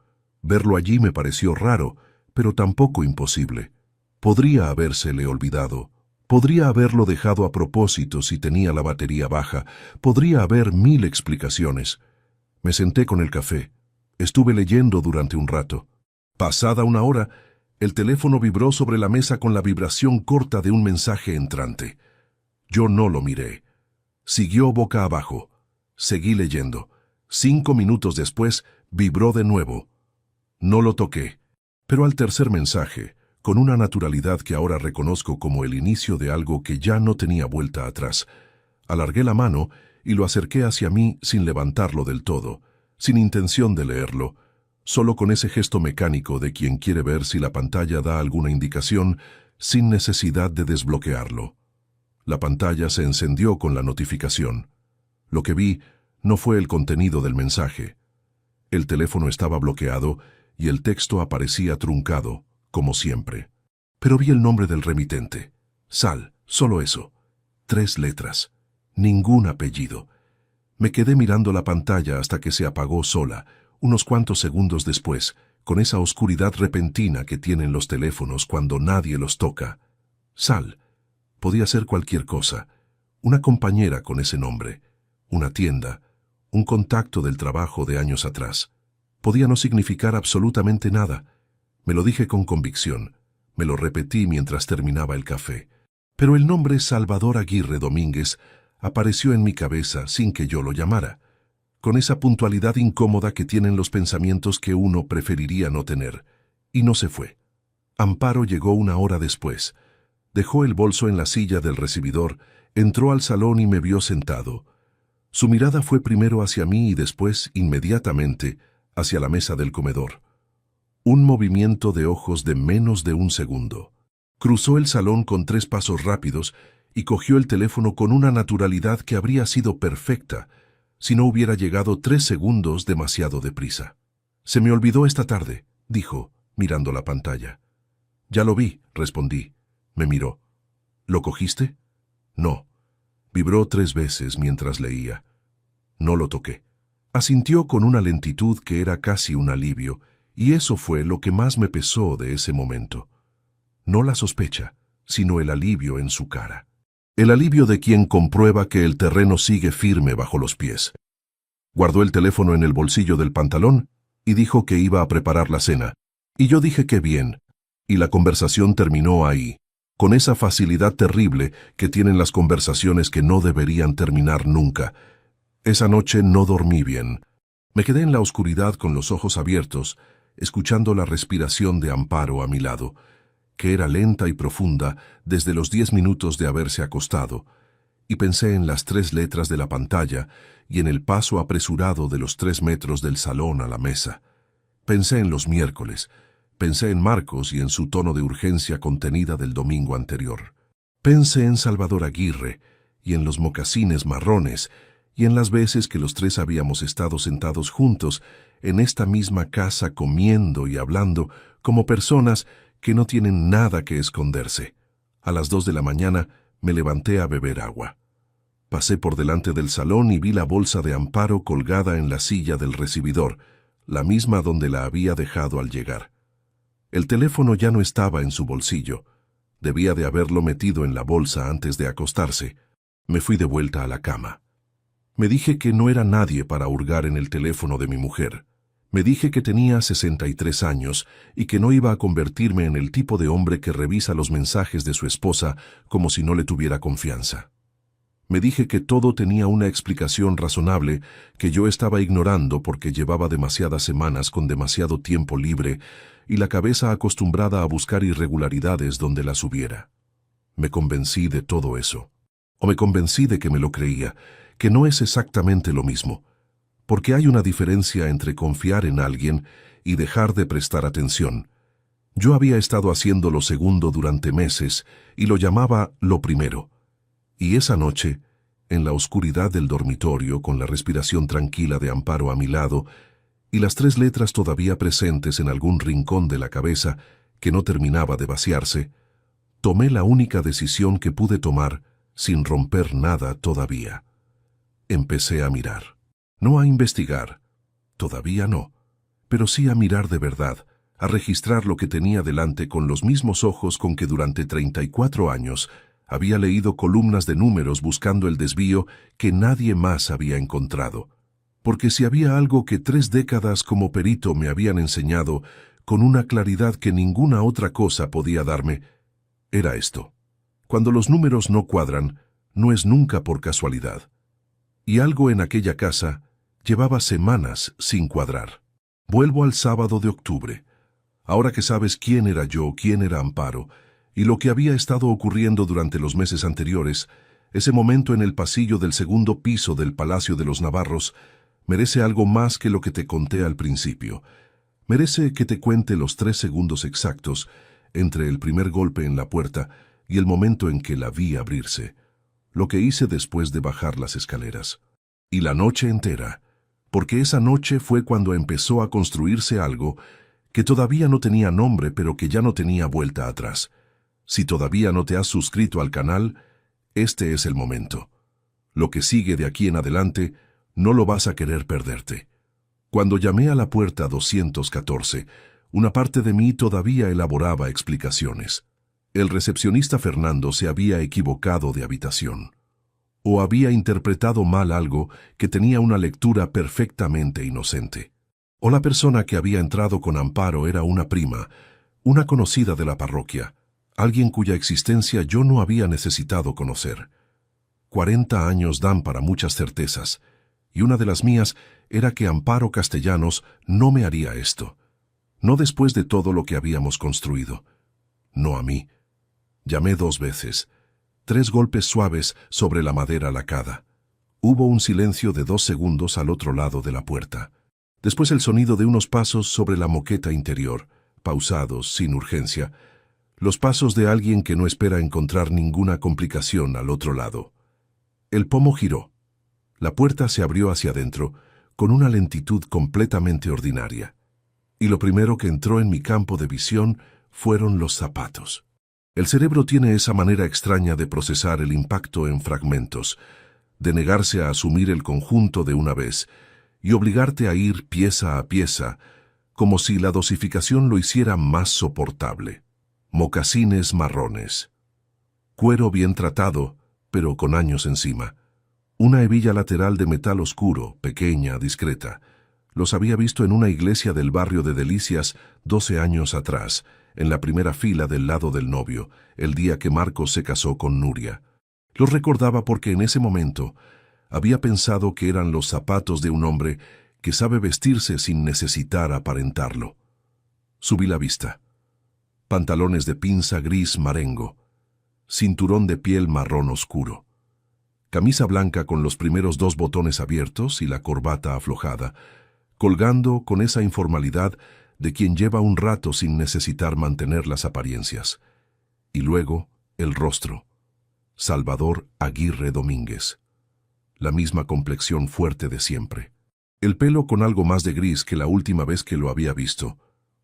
Verlo allí me pareció raro, pero tampoco imposible. Podría habérsele olvidado. Podría haberlo dejado a propósito si tenía la batería baja. Podría haber 1000 explicaciones. Me senté con el café. Estuve leyendo durante un rato. Pasada una hora, el teléfono vibró sobre la mesa con la vibración corta de un mensaje entrante. Yo no lo miré. Siguió boca abajo. Seguí leyendo. 5 minutos después, vibró de nuevo. No lo toqué. Pero al tercer mensaje, con una naturalidad que ahora reconozco como el inicio de algo que ya no tenía vuelta atrás, alargué la mano y lo acerqué hacia mí sin levantarlo del todo, sin intención de leerlo, solo con ese gesto mecánico de quien quiere ver si la pantalla da alguna indicación, sin necesidad de desbloquearlo. La pantalla se encendió con la notificación. Lo que vi no fue el contenido del mensaje. El teléfono estaba bloqueado y el texto aparecía truncado, como siempre. Pero vi el nombre del remitente. Sal, solo eso. 3 letras. Ningún apellido. Me quedé mirando la pantalla hasta que se apagó sola, unos cuantos segundos después, con esa oscuridad repentina que tienen los teléfonos cuando nadie los toca. Sal. Podía ser cualquier cosa. Una compañera con ese nombre. Una tienda. Un contacto del trabajo de años atrás. Podía no significar absolutamente nada. Me lo dije con convicción. Me lo repetí mientras terminaba el café. Pero el nombre Salvador Aguirre Domínguez apareció en mi cabeza sin que yo lo llamara, con esa puntualidad incómoda que tienen los pensamientos que uno preferiría no tener. Y no se fue. Amparo llegó una hora después. Dejó el bolso en la silla del recibidor, entró al salón y me vio sentado. Su mirada fue primero hacia mí y después, inmediatamente, hacia la mesa del comedor. Un movimiento de ojos de menos de un segundo. Cruzó el salón con 3 pasos rápidos y cogió el teléfono con una naturalidad que habría sido perfecta si no hubiera llegado 3 segundos demasiado deprisa. «Se me olvidó esta tarde», dijo, mirando la pantalla. «Ya lo vi», respondí. Me miró. «¿Lo cogiste?» «No». Vibró 3 veces mientras leía. No lo toqué. Asintió con una lentitud que era casi un alivio, y eso fue lo que más me pesó de ese momento. No la sospecha, sino el alivio en su cara. El alivio de quien comprueba que el terreno sigue firme bajo los pies. Guardó el teléfono en el bolsillo del pantalón y dijo que iba a preparar la cena. Y yo dije que bien, y la conversación terminó ahí, con esa facilidad terrible que tienen las conversaciones que no deberían terminar nunca. Esa noche no dormí bien. Me quedé en la oscuridad con los ojos abiertos, escuchando la respiración de Amparo a mi lado, que era lenta y profunda desde los 10 minutos de haberse acostado, y pensé en las 3 letras de la pantalla y en el paso apresurado de los 3 metros del salón a la mesa. Pensé en los miércoles, pensé en Marcos y en su tono de urgencia contenida del domingo anterior. Pensé en Salvador Aguirre y en los mocasines marrones y en las veces que los 3 habíamos estado sentados juntos en esta misma casa comiendo y hablando como personas que no tienen nada que esconderse. A las 2 de la mañana me levanté a beber agua. Pasé por delante del salón y vi la bolsa de Amparo colgada en la silla del recibidor, la misma donde la había dejado al llegar. El teléfono ya no estaba en su bolsillo. Debía de haberlo metido en la bolsa antes de acostarse. Me fui de vuelta a la cama. Me dije que no era nadie para hurgar en el teléfono de mi mujer. Me dije que tenía 63 años y que no iba a convertirme en el tipo de hombre que revisa los mensajes de su esposa como si no le tuviera confianza. Me dije que todo tenía una explicación razonable que yo estaba ignorando porque llevaba demasiadas semanas con demasiado tiempo libre y la cabeza acostumbrada a buscar irregularidades donde las hubiera. Me convencí de todo eso. O me convencí de que me lo creía, que no es exactamente lo mismo, porque hay una diferencia entre confiar en alguien y dejar de prestar atención. Yo había estado haciendo lo segundo durante meses y lo llamaba lo primero. Y esa noche, en la oscuridad del dormitorio, con la respiración tranquila de Amparo a mi lado y las 3 letras todavía presentes en algún rincón de la cabeza que no terminaba de vaciarse, tomé la única decisión que pude tomar sin romper nada todavía. Empecé a mirar. No a investigar, todavía no, pero sí a mirar de verdad, a registrar lo que tenía delante con los mismos ojos con que durante 34 años había leído columnas de números buscando el desvío que nadie más había encontrado. Porque si había algo que 3 décadas como perito me habían enseñado con una claridad que ninguna otra cosa podía darme, era esto. Cuando los números no cuadran, no es nunca por casualidad. Y algo en aquella casa llevaba semanas sin cuadrar. Vuelvo al sábado de octubre. Ahora que sabes quién era yo, quién era Amparo, y lo que había estado ocurriendo durante los meses anteriores, ese momento en el pasillo del segundo piso del Palacio de los Navarros merece algo más que lo que te conté al principio. Merece que te cuente los 3 segundos exactos entre el primer golpe en la puerta y el momento en que la vi abrirse, lo que hice después de bajar las escaleras. Y la noche entera, porque esa noche fue cuando empezó a construirse algo que todavía no tenía nombre pero que ya no tenía vuelta atrás. Si todavía no te has suscrito al canal, este es el momento. Lo que sigue de aquí en adelante no lo vas a querer perderte. Cuando llamé a la puerta 214, una parte de mí todavía elaboraba explicaciones. El recepcionista Fernando se había equivocado de habitación. O había interpretado mal algo que tenía una lectura perfectamente inocente. O la persona que había entrado con Amparo era una prima, una conocida de la parroquia, alguien cuya existencia yo no había necesitado conocer. 40 años dan para muchas certezas, y una de las mías era que Amparo Castellanos no me haría esto. No después de todo lo que habíamos construido. No a mí. Llamé 2 veces. 3 golpes suaves sobre la madera lacada. Hubo un silencio de 2 segundos al otro lado de la puerta. Después el sonido de unos pasos sobre la moqueta interior, pausados, sin urgencia. Los pasos de alguien que no espera encontrar ninguna complicación al otro lado. El pomo giró. La puerta se abrió hacia adentro, con una lentitud completamente ordinaria. Y lo primero que entró en mi campo de visión fueron los zapatos. El cerebro tiene esa manera extraña de procesar el impacto en fragmentos, de negarse a asumir el conjunto de una vez y obligarte a ir pieza a pieza, como si la dosificación lo hiciera más soportable. Mocasines marrones. Cuero bien tratado, pero con años encima. Una hebilla lateral de metal oscuro, pequeña, discreta. Los había visto en una iglesia del barrio de Delicias 12 años atrás, en la primera fila del lado del novio, el día que Marcos se casó con Nuria. Los recordaba porque en ese momento había pensado que eran los zapatos de un hombre que sabe vestirse sin necesitar aparentarlo. Subí la vista. Pantalones de pinza gris marengo, cinturón de piel marrón oscuro, camisa blanca con los primeros 2 botones abiertos y la corbata aflojada, colgando con esa informalidad de quien lleva un rato sin necesitar mantener las apariencias. Y luego, el rostro. Salvador Aguirre Domínguez. La misma complexión fuerte de siempre. El pelo con algo más de gris que la última vez que lo había visto,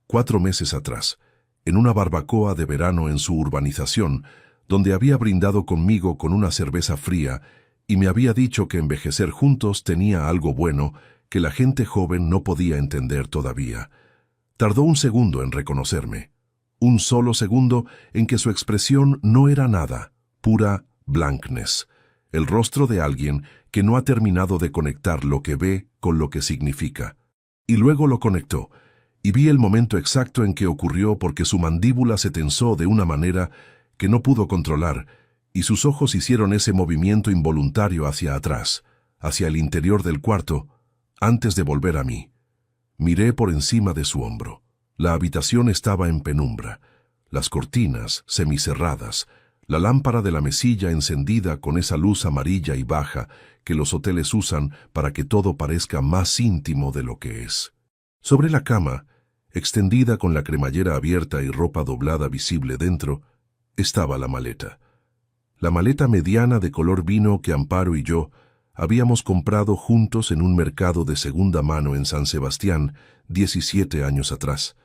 4 meses atrás, en una barbacoa de verano en su urbanización, donde había brindado conmigo con una cerveza fría y me había dicho que envejecer juntos tenía algo bueno que la gente joven no podía entender todavía. Tardó un segundo en reconocerme. Un solo segundo en que su expresión no era nada, pura blankness. El rostro de alguien que no ha terminado de conectar lo que ve con lo que significa. Y luego lo conectó, y vi el momento exacto en que ocurrió porque su mandíbula se tensó de una manera que no pudo controlar, y sus ojos hicieron ese movimiento involuntario hacia atrás, hacia el interior del cuarto, antes de volver a mí. Miré por encima de su hombro. La habitación estaba en penumbra, las cortinas semicerradas, la lámpara de la mesilla encendida con esa luz amarilla y baja que los hoteles usan para que todo parezca más íntimo de lo que es. Sobre la cama, extendida con la cremallera abierta y ropa doblada visible dentro, estaba la maleta. La maleta mediana de color vino que Amparo y yo habíamos comprado juntos en un mercado de segunda mano en San Sebastián 17 años atrás,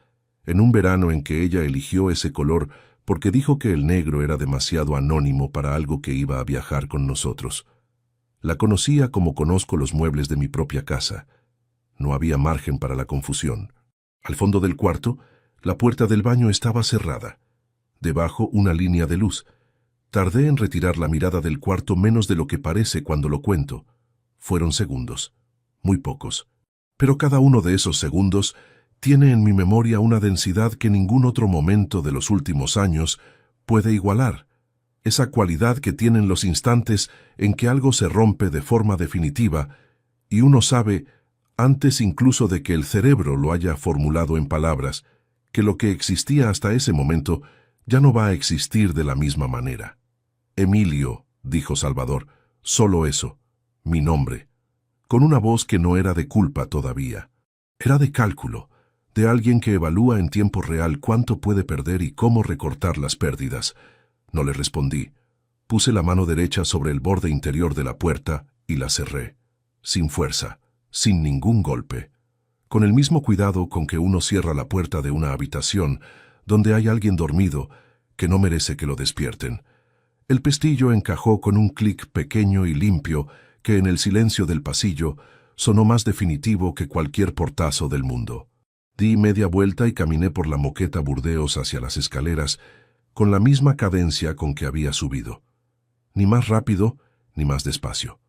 en un verano en que ella eligió ese color porque dijo que el negro era demasiado anónimo para algo que iba a viajar con nosotros. La conocía como conozco los muebles de mi propia casa. No había margen para la confusión. Al fondo del cuarto, la puerta del baño estaba cerrada. Debajo, una línea de luz. Tardé en retirar la mirada del cuarto menos de lo que parece cuando lo cuento. Fueron segundos, muy pocos. Pero cada uno de esos segundos tiene en mi memoria una densidad que ningún otro momento de los últimos años puede igualar. Esa cualidad que tienen los instantes en que algo se rompe de forma definitiva y uno sabe, antes incluso de que el cerebro lo haya formulado en palabras, que lo que existía hasta ese momento ya no va a existir de la misma manera. Emilio, dijo Salvador, solo eso, mi nombre, con una voz que no era de culpa todavía. Era de cálculo, de alguien que evalúa en tiempo real cuánto puede perder y cómo recortar las pérdidas. No le respondí. Puse la mano derecha sobre el borde interior de la puerta y la cerré, sin fuerza, sin ningún golpe, con el mismo cuidado con que uno cierra la puerta de una habitación donde hay alguien dormido que no merece que lo despierten. El pestillo encajó con un clic pequeño y limpio que en el silencio del pasillo sonó más definitivo que cualquier portazo del mundo. Di media vuelta y caminé por la moqueta Burdeos hacia las escaleras con la misma cadencia con que había subido. Ni más rápido, ni más despacio.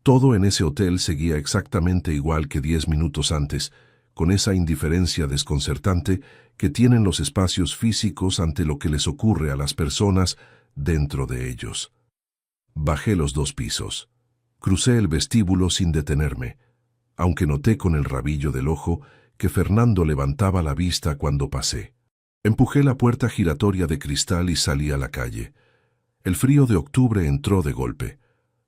Todo en ese hotel seguía exactamente igual que 10 minutos antes, con esa indiferencia desconcertante que tienen los espacios físicos ante lo que les ocurre a las personas dentro de ellos. Bajé los 2 pisos. Crucé el vestíbulo sin detenerme, aunque noté con el rabillo del ojo que Fernando levantaba la vista cuando pasé. Empujé la puerta giratoria de cristal y salí a la calle. El frío de octubre entró de golpe.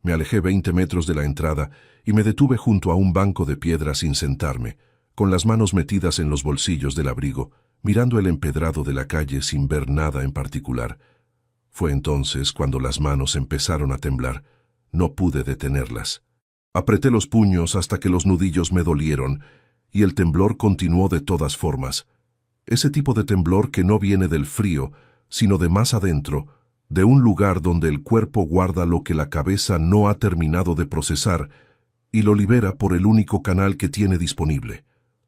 Me alejé 20 metros de la entrada y me detuve junto a un banco de piedra sin sentarme, con las manos metidas en los bolsillos del abrigo, mirando el empedrado de la calle sin ver nada en particular. Fue entonces cuando las manos empezaron a temblar. No pude detenerlas. Apreté los puños hasta que los nudillos me dolieron, y el temblor continuó de todas formas. Ese tipo de temblor que no viene del frío, sino de más adentro, de un lugar donde el cuerpo guarda lo que la cabeza no ha terminado de procesar y lo libera por el único canal que tiene disponible.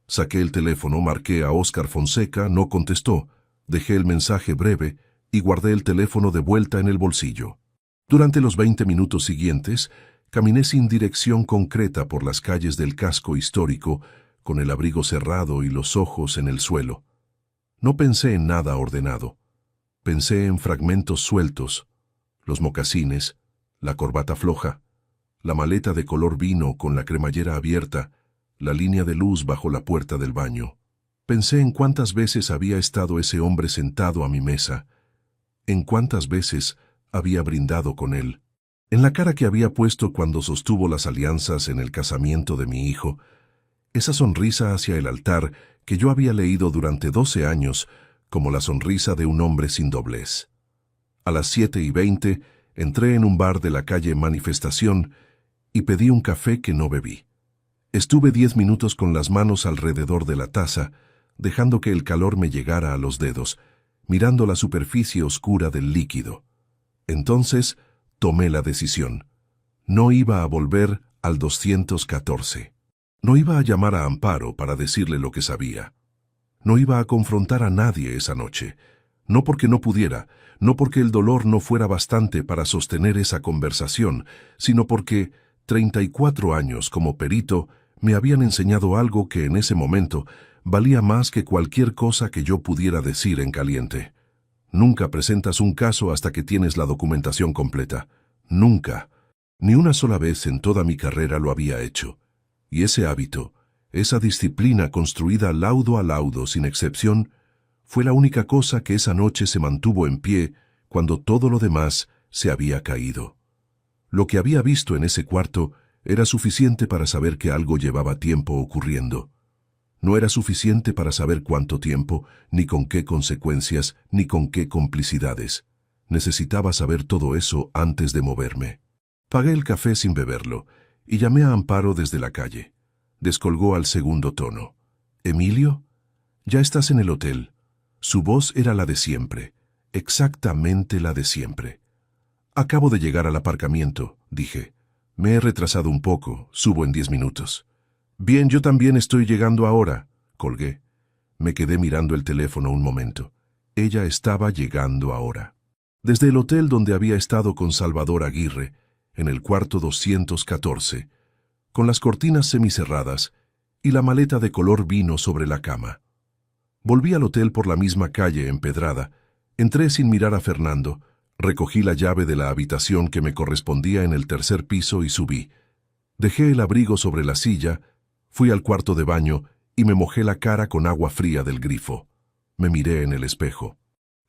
Saqué el teléfono, marqué a Óscar Fonseca, no contestó, dejé el mensaje breve y guardé el teléfono de vuelta en el bolsillo. Durante los 20 minutos siguientes, caminé sin dirección concreta por las calles del casco histórico, con el abrigo cerrado y los ojos en el suelo. No pensé en nada ordenado. Pensé en fragmentos sueltos, los mocasines, la corbata floja, la maleta de color vino con la cremallera abierta, la línea de luz bajo la puerta del baño. Pensé en cuántas veces había estado ese hombre sentado a mi mesa, en cuántas veces había brindado con él, en la cara que había puesto cuando sostuvo las alianzas en el casamiento de mi hijo, esa sonrisa hacia el altar que yo había leído durante 12 años como la sonrisa de un hombre sin doblez. A las 7:20 entré en un bar de la calle Manifestación y pedí un café que no bebí. Estuve 10 minutos con las manos alrededor de la taza, dejando que el calor me llegara a los dedos, mirando la superficie oscura del líquido. Entonces tomé la decisión. No iba a volver al 214. No iba a llamar a Amparo para decirle lo que sabía. No iba a confrontar a nadie esa noche. No porque no pudiera, no porque el dolor no fuera bastante para sostener esa conversación, sino porque 34 años como perito me habían enseñado algo que en ese momento valía más que cualquier cosa que yo pudiera decir en caliente. Nunca presentas un caso hasta que tienes la documentación completa. Nunca. Ni una sola vez en toda mi carrera lo había hecho. Y ese hábito, esa disciplina construida laudo a laudo sin excepción, fue la única cosa que esa noche se mantuvo en pie cuando todo lo demás se había caído. Lo que había visto en ese cuarto era suficiente para saber que algo llevaba tiempo ocurriendo. No era suficiente para saber cuánto tiempo, ni con qué consecuencias, ni con qué complicidades. Necesitaba saber todo eso antes de moverme. Pagué el café sin beberlo y llamé a Amparo desde la calle. Descolgó al segundo tono. «¿Emilio? Ya estás en el hotel». Su voz era la de siempre, exactamente la de siempre. «Acabo de llegar al aparcamiento», dije. «Me he retrasado un poco, subo en 10 minutos». «Bien, yo también estoy llegando ahora», colgué. Me quedé mirando el teléfono un momento. Ella estaba llegando ahora. Desde el hotel donde había estado con Salvador Aguirre, en el cuarto 214, con las cortinas semicerradas y la maleta de color vino sobre la cama. Volví al hotel por la misma calle empedrada, entré sin mirar a Fernando, recogí la llave de la habitación que me correspondía en el tercer piso y subí. Dejé el abrigo sobre la silla, fui al cuarto de baño y me mojé la cara con agua fría del grifo. Me miré en el espejo.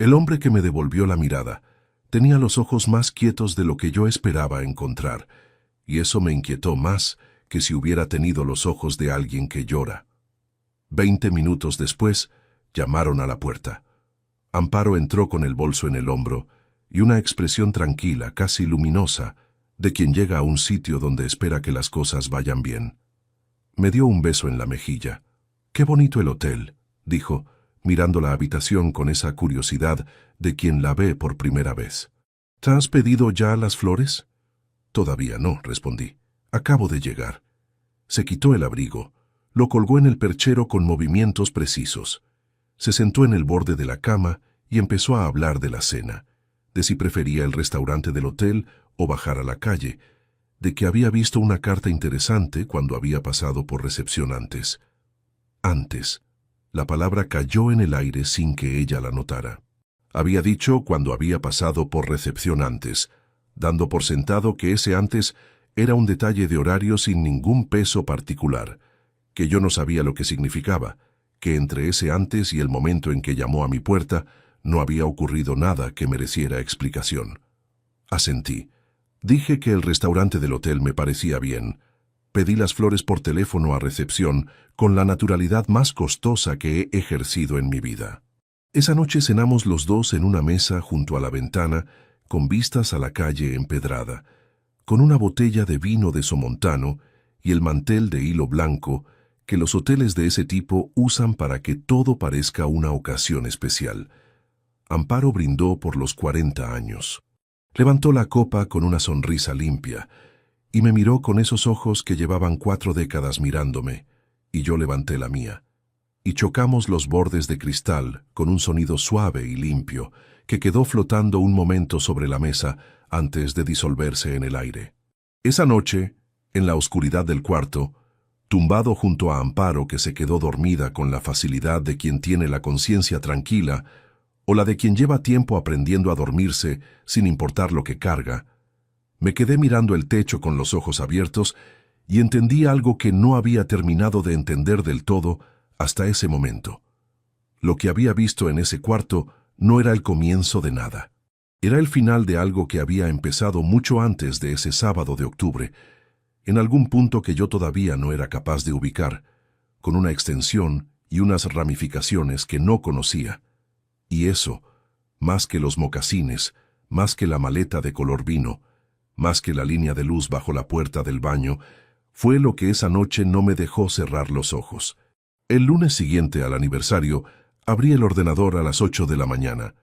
El hombre que me devolvió la mirada tenía los ojos más quietos de lo que yo esperaba encontrar, y eso me inquietó más que si hubiera tenido los ojos de alguien que llora. 20 minutos después, llamaron a la puerta. Amparo entró con el bolso en el hombro y una expresión tranquila, casi luminosa, de quien llega a un sitio donde espera que las cosas vayan bien. Me dio un beso en la mejilla. «Qué bonito el hotel», dijo, mirando la habitación con esa curiosidad de quien la ve por primera vez. «¿Te has pedido ya las flores?» «Todavía no», respondí. «Acabo de llegar». Se quitó el abrigo, lo colgó en el perchero con movimientos precisos. Se sentó en el borde de la cama y empezó a hablar de la cena, de si prefería el restaurante del hotel o bajar a la calle, de que había visto una carta interesante cuando había pasado por recepción antes. Antes. La palabra cayó en el aire sin que ella la notara. Había dicho cuando había pasado por recepción antes, dando por sentado que ese antes era un detalle de horario sin ningún peso particular, que yo no sabía lo que significaba, que entre ese antes y el momento en que llamó a mi puerta no había ocurrido nada que mereciera explicación. Asentí. Dije que el restaurante del hotel me parecía bien. Pedí las flores por teléfono a recepción con la naturalidad más costosa que he ejercido en mi vida. Esa noche cenamos los dos en una mesa junto a la ventana, con vistas a la calle empedrada, con una botella de vino de Somontano y el mantel de hilo blanco que los hoteles de ese tipo usan para que todo parezca una ocasión especial. Amparo brindó por los 40 años. Levantó la copa con una sonrisa limpia y me miró con esos ojos que llevaban 4 décadas mirándome, y yo levanté la mía. Y chocamos los bordes de cristal con un sonido suave y limpio que quedó flotando un momento sobre la mesa antes de disolverse en el aire. Esa noche, en la oscuridad del cuarto, tumbado junto a Amparo que se quedó dormida con la facilidad de quien tiene la conciencia tranquila o la de quien lleva tiempo aprendiendo a dormirse sin importar lo que carga, me quedé mirando el techo con los ojos abiertos y entendí algo que no había terminado de entender del todo hasta ese momento. Lo que había visto en ese cuarto no era el comienzo de nada. Era el final de algo que había empezado mucho antes de ese sábado de octubre, en algún punto que yo todavía no era capaz de ubicar, con una extensión y unas ramificaciones que no conocía. Y eso, más que los mocasines, más que la maleta de color vino, más que la línea de luz bajo la puerta del baño, fue lo que esa noche no me dejó cerrar los ojos. El lunes siguiente al aniversario, abrí el ordenador a las 8 de la mañana.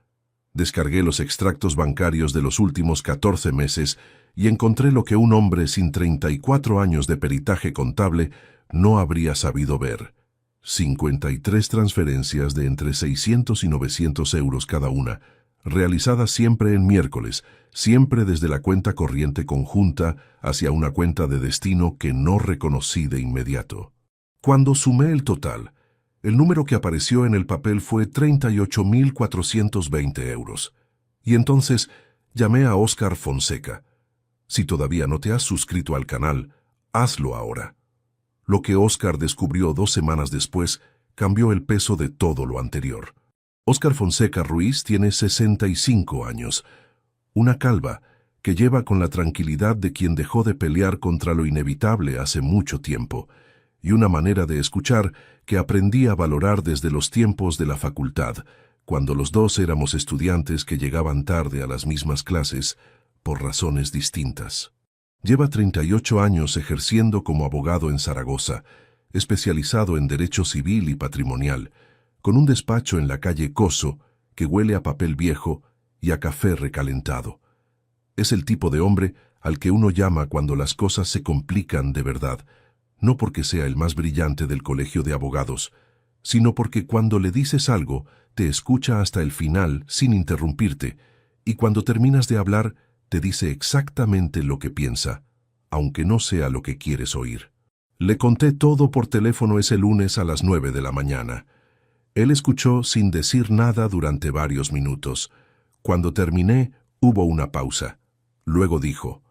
Descargué los extractos bancarios de los últimos 14 meses y encontré lo que un hombre sin 34 años de peritaje contable no habría sabido ver. 53 transferencias de entre 600 y 900 euros cada una, realizadas siempre en miércoles, siempre desde la cuenta corriente conjunta hacia una cuenta de destino que no reconocí de inmediato. Cuando sumé el total, el número que apareció en el papel fue 38.420 euros. Y entonces llamé a Óscar Fonseca. Si todavía no te has suscrito al canal, hazlo ahora. Lo que Óscar descubrió 2 semanas después cambió el peso de todo lo anterior. Óscar Fonseca Ruiz tiene 65 años, una calva que lleva con la tranquilidad de quien dejó de pelear contra lo inevitable hace mucho tiempo, y una manera de escuchar que aprendí a valorar desde los tiempos de la facultad, cuando los dos éramos estudiantes que llegaban tarde a las mismas clases por razones distintas. Lleva 38 años ejerciendo como abogado en Zaragoza, especializado en derecho civil y patrimonial, con un despacho en la calle Coso que huele a papel viejo y a café recalentado. Es el tipo de hombre al que uno llama cuando las cosas se complican de verdad, no porque sea el más brillante del colegio de abogados, sino porque cuando le dices algo, te escucha hasta el final sin interrumpirte, y cuando terminas de hablar, te dice exactamente lo que piensa, aunque no sea lo que quieres oír. Le conté todo por teléfono ese lunes a las 9 de la mañana. Él escuchó sin decir nada durante varios minutos. Cuando terminé, hubo una pausa. Luego dijo: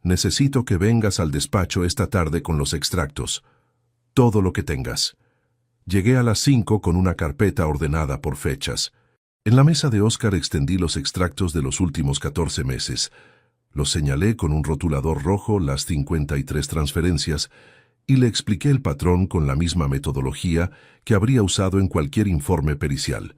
«Necesito que vengas al despacho esta tarde con los extractos. Todo lo que tengas». Llegué a las 5 con una carpeta ordenada por fechas. En la mesa de Óscar extendí los extractos de los últimos 14 meses. Los señalé con un rotulador rojo las 53 transferencias y le expliqué el patrón con la misma metodología que habría usado en cualquier informe pericial.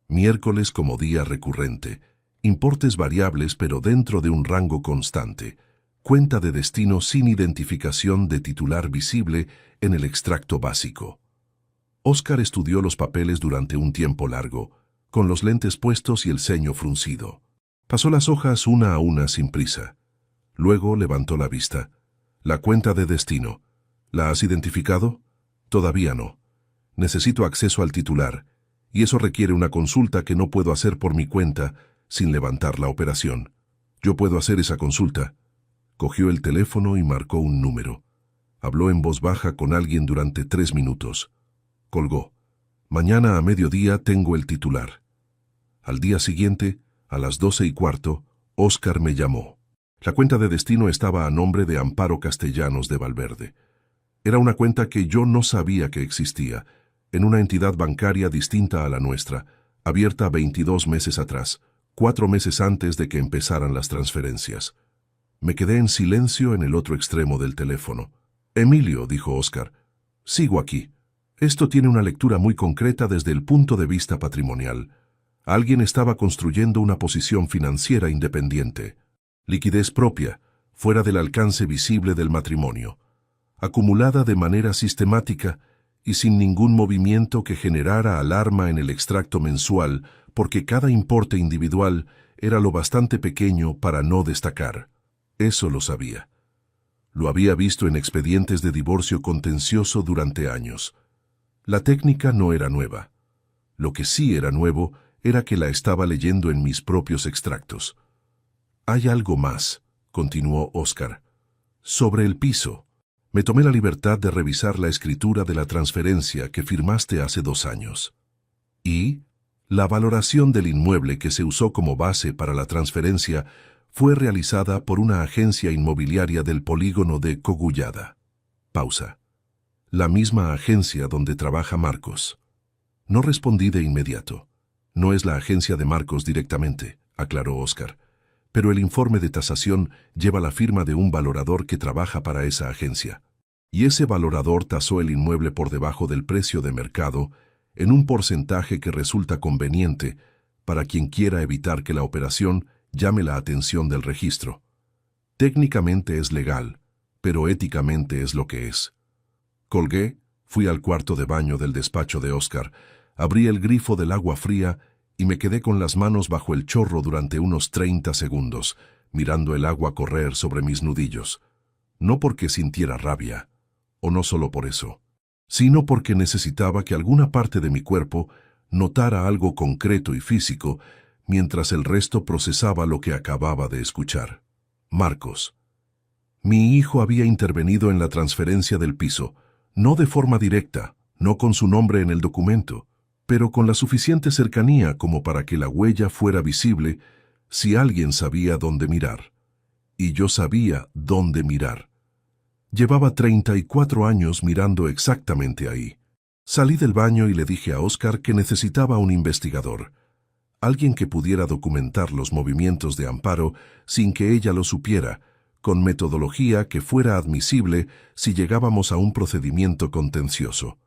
Miércoles como día recurrente, importes variables pero dentro de un rango constante, cuenta de destino sin identificación de titular visible en el extracto básico. Óscar estudió los papeles durante un tiempo largo, con los lentes puestos y el ceño fruncido. Pasó las hojas una a una sin prisa. Luego levantó la vista. «La cuenta de destino. ¿La has identificado?» «Todavía no. Necesito acceso al titular, y eso requiere una consulta que no puedo hacer por mi cuenta sin levantar la operación. Yo puedo hacer esa consulta». Cogió el teléfono y marcó un número. Habló en voz baja con alguien durante 3 minutos. Colgó. «Mañana a mediodía tengo el titular». Al día siguiente, a las 12:15, Óscar me llamó. La cuenta de destino estaba a nombre de Amparo Castellanos de Valverde. Era una cuenta que yo no sabía que existía, en una entidad bancaria distinta a la nuestra, abierta 22 meses atrás, 4 meses antes de que empezaran las transferencias. Me quedé en silencio en el otro extremo del teléfono. «Emilio», dijo Óscar, «sigo aquí. Esto tiene una lectura muy concreta desde el punto de vista patrimonial. Alguien estaba construyendo una posición financiera independiente. Liquidez propia, fuera del alcance visible del matrimonio. Acumulada de manera sistemática y sin ningún movimiento que generara alarma en el extracto mensual, porque cada importe individual era lo bastante pequeño para no destacar. Eso lo sabía. Lo había visto en expedientes de divorcio contencioso durante años. La técnica no era nueva. Lo que sí era nuevo era que la estaba leyendo en mis propios extractos. «Hay algo más», continuó Óscar. «Sobre el piso. Me tomé la libertad de revisar la escritura de la transferencia que firmaste hace 2 años. Y la valoración del inmueble que se usó como base para la transferencia fue realizada por una agencia inmobiliaria del polígono de Cogullada». Pausa. «La misma agencia donde trabaja Marcos». No respondí de inmediato. «No es la agencia de Marcos directamente», aclaró Óscar, «pero el informe de tasación lleva la firma de un valorador que trabaja para esa agencia. Y ese valorador tasó el inmueble por debajo del precio de mercado en un porcentaje que resulta conveniente para quien quiera evitar que la operación llame la atención del registro. Técnicamente es legal, pero éticamente es lo que es». Colgué, fui al cuarto de baño del despacho de Óscar, abrí el grifo del agua fría y me quedé con las manos bajo el chorro durante unos 30 segundos, mirando el agua correr sobre mis nudillos. No porque sintiera rabia, o no solo por eso, sino porque necesitaba que alguna parte de mi cuerpo notara algo concreto y físico, mientras el resto procesaba lo que acababa de escuchar. Marcos. Mi hijo había intervenido en la transferencia del piso, no de forma directa, no con su nombre en el documento, pero con la suficiente cercanía como para que la huella fuera visible si alguien sabía dónde mirar. Y yo sabía dónde mirar. Llevaba 34 años mirando exactamente ahí. Salí del baño y le dije a Óscar que necesitaba un investigador, alguien que pudiera documentar los movimientos de Amparo sin que ella lo supiera, con metodología que fuera admisible si llegábamos a un procedimiento contencioso.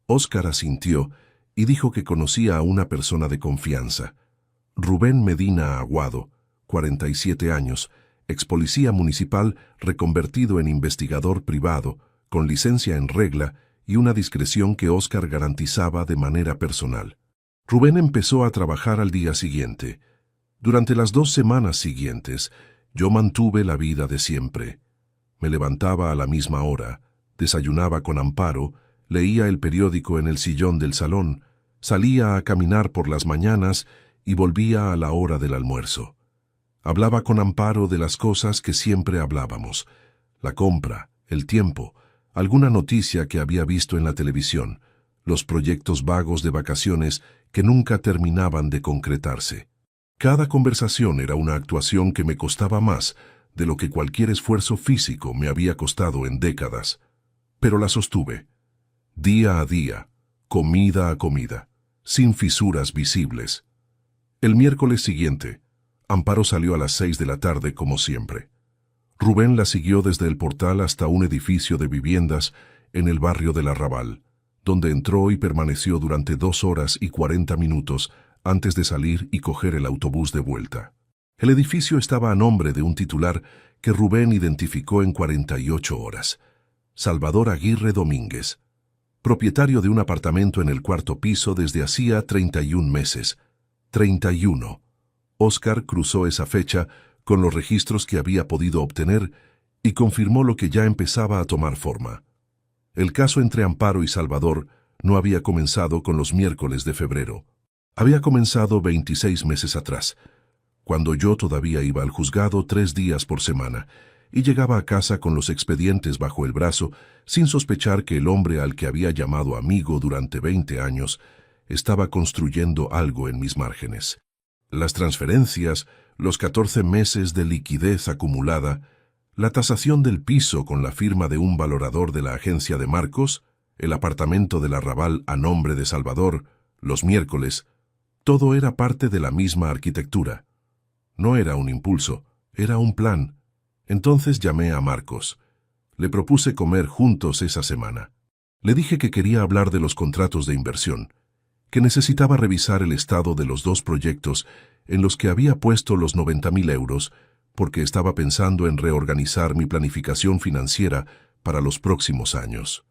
Óscar asintió y dijo que conocía a una persona de confianza. Rubén Medina Aguado, 47 años, ex policía municipal reconvertido en investigador privado, con licencia en regla y una discreción que Óscar garantizaba de manera personal. Rubén empezó a trabajar al día siguiente. Durante las 2 semanas siguientes, yo mantuve la vida de siempre. Me levantaba a la misma hora, desayunaba con Amparo, leía el periódico en el sillón del salón, salía a caminar por las mañanas y volvía a la hora del almuerzo. Hablaba con Amparo de las cosas que siempre hablábamos: la compra, el tiempo, alguna noticia que había visto en la televisión, los proyectos vagos de vacaciones que nunca terminaban de concretarse. Cada conversación era una actuación que me costaba más de lo que cualquier esfuerzo físico me había costado en décadas. Pero la sostuve, día a día, comida a comida, sin fisuras visibles. El miércoles siguiente, Amparo salió a las 6 de la tarde como siempre. Rubén la siguió desde el portal hasta un edificio de viviendas en el barrio del Arrabal, donde entró y permaneció durante 2 horas y 40 minutos antes de salir y coger el autobús de vuelta. El edificio estaba a nombre de un titular que Rubén identificó en 48 horas. Salvador Aguirre Domínguez, propietario de un apartamento en el 4º piso desde hacía 31 meses. 31. Óscar cruzó esa fecha con los registros que había podido obtener y confirmó lo que ya empezaba a tomar forma. El caso entre Amparo y Salvador no había comenzado con los miércoles de febrero. Había comenzado 26 meses atrás, cuando yo todavía iba al juzgado 3 días por semana y llegaba a casa con los expedientes bajo el brazo sin sospechar que el hombre al que había llamado amigo durante 20 años estaba construyendo algo en mis márgenes. Las transferencias, los 14 meses de liquidez acumulada, la tasación del piso con la firma de un valorador de la agencia de Marcos, el apartamento del Arrabal a nombre de Salvador, los miércoles, todo era parte de la misma arquitectura. No era un impulso, era un plan. Entonces llamé a Marcos. Le propuse comer juntos esa semana. Le dije que quería hablar de los contratos de inversión, que necesitaba revisar el estado de los 2 proyectos en los que había puesto los 90.000 euros, porque estaba pensando en reorganizar mi planificación financiera para los próximos años.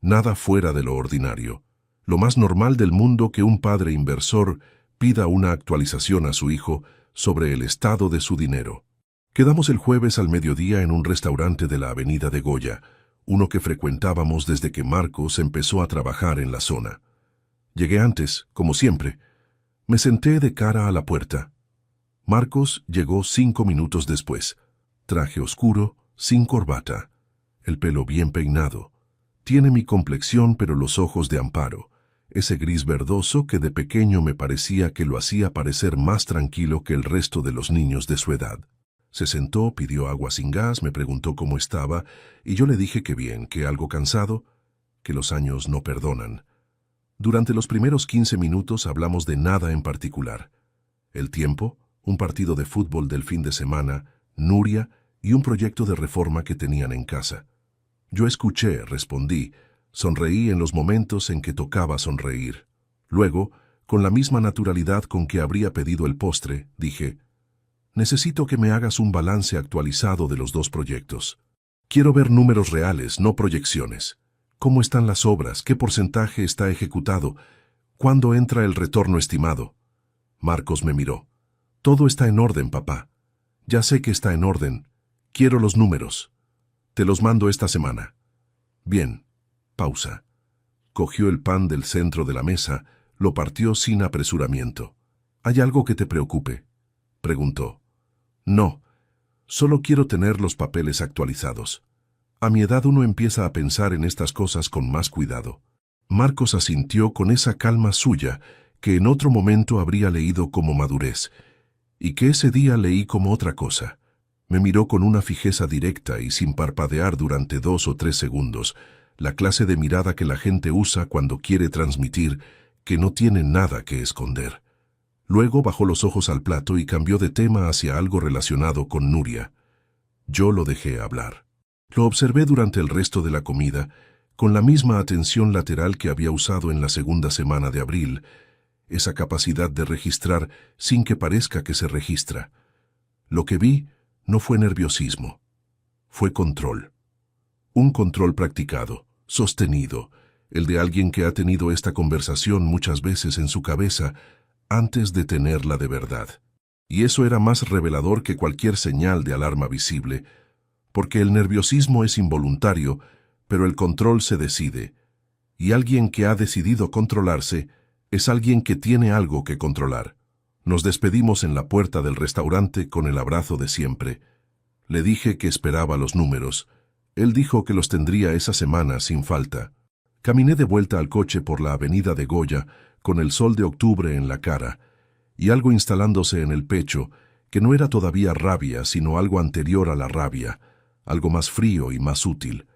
Nada fuera de lo ordinario. Lo más normal del mundo que un padre inversor pida una actualización a su hijo sobre el estado de su dinero. Quedamos el jueves al mediodía en un restaurante de la avenida de Goya, uno que frecuentábamos desde que Marcos empezó a trabajar en la zona. Llegué antes, como siempre. Me senté de cara a la puerta. Marcos llegó 5 minutos después. Traje oscuro, sin corbata. El pelo bien peinado. Tiene mi complexión pero los ojos de Amparo. Ese gris verdoso que de pequeño me parecía que lo hacía parecer más tranquilo que el resto de los niños de su edad. Se sentó, pidió agua sin gas, me preguntó cómo estaba, y yo le dije que bien, que algo cansado, que los años no perdonan. Durante los primeros 15 minutos hablamos de nada en particular. El tiempo, un partido de fútbol del fin de semana, Nuria y un proyecto de reforma que tenían en casa. Yo escuché, respondí, sonreí en los momentos en que tocaba sonreír. Luego, con la misma naturalidad con que habría pedido el postre, dije: necesito que me hagas un balance actualizado de los 2 proyectos. Quiero ver números reales, no proyecciones. ¿Cómo están las obras? ¿Qué porcentaje está ejecutado? ¿Cuándo entra el retorno estimado? Marcos me miró. Todo está en orden, papá. Ya sé que está en orden. Quiero los números. Te los mando esta semana. Bien. Pausa. Cogió el pan del centro de la mesa, lo partió sin apresuramiento. ¿Hay algo que te preocupe?, preguntó. No. Solo quiero tener los papeles actualizados. A mi edad uno empieza a pensar en estas cosas con más cuidado. Marcos asintió con esa calma suya que en otro momento habría leído como madurez, y que ese día leí como otra cosa. Me miró con una fijeza directa y sin parpadear durante 2 o 3 segundos, la clase de mirada que la gente usa cuando quiere transmitir que no tiene nada que esconder. Luego bajó los ojos al plato y cambió de tema hacia algo relacionado con Nuria. Yo lo dejé hablar. Lo observé durante el resto de la comida, con la misma atención lateral que había usado en la segunda semana de abril, esa capacidad de registrar sin que parezca que se registra. Lo que vi no fue nerviosismo, fue control. Un control practicado, sostenido, el de alguien que ha tenido esta conversación muchas veces en su cabeza antes de tenerla de verdad. Y eso era más revelador que cualquier señal de alarma visible, porque el nerviosismo es involuntario, pero el control se decide, y alguien que ha decidido controlarse es alguien que tiene algo que controlar. Nos despedimos en la puerta del restaurante con el abrazo de siempre. Le dije que esperaba los números. Él dijo que los tendría esa semana sin falta. Caminé de vuelta al coche por la avenida de Goya, con el sol de octubre en la cara, y algo instalándose en el pecho, que no era todavía rabia, sino algo anterior a la rabia, algo más frío y más útil.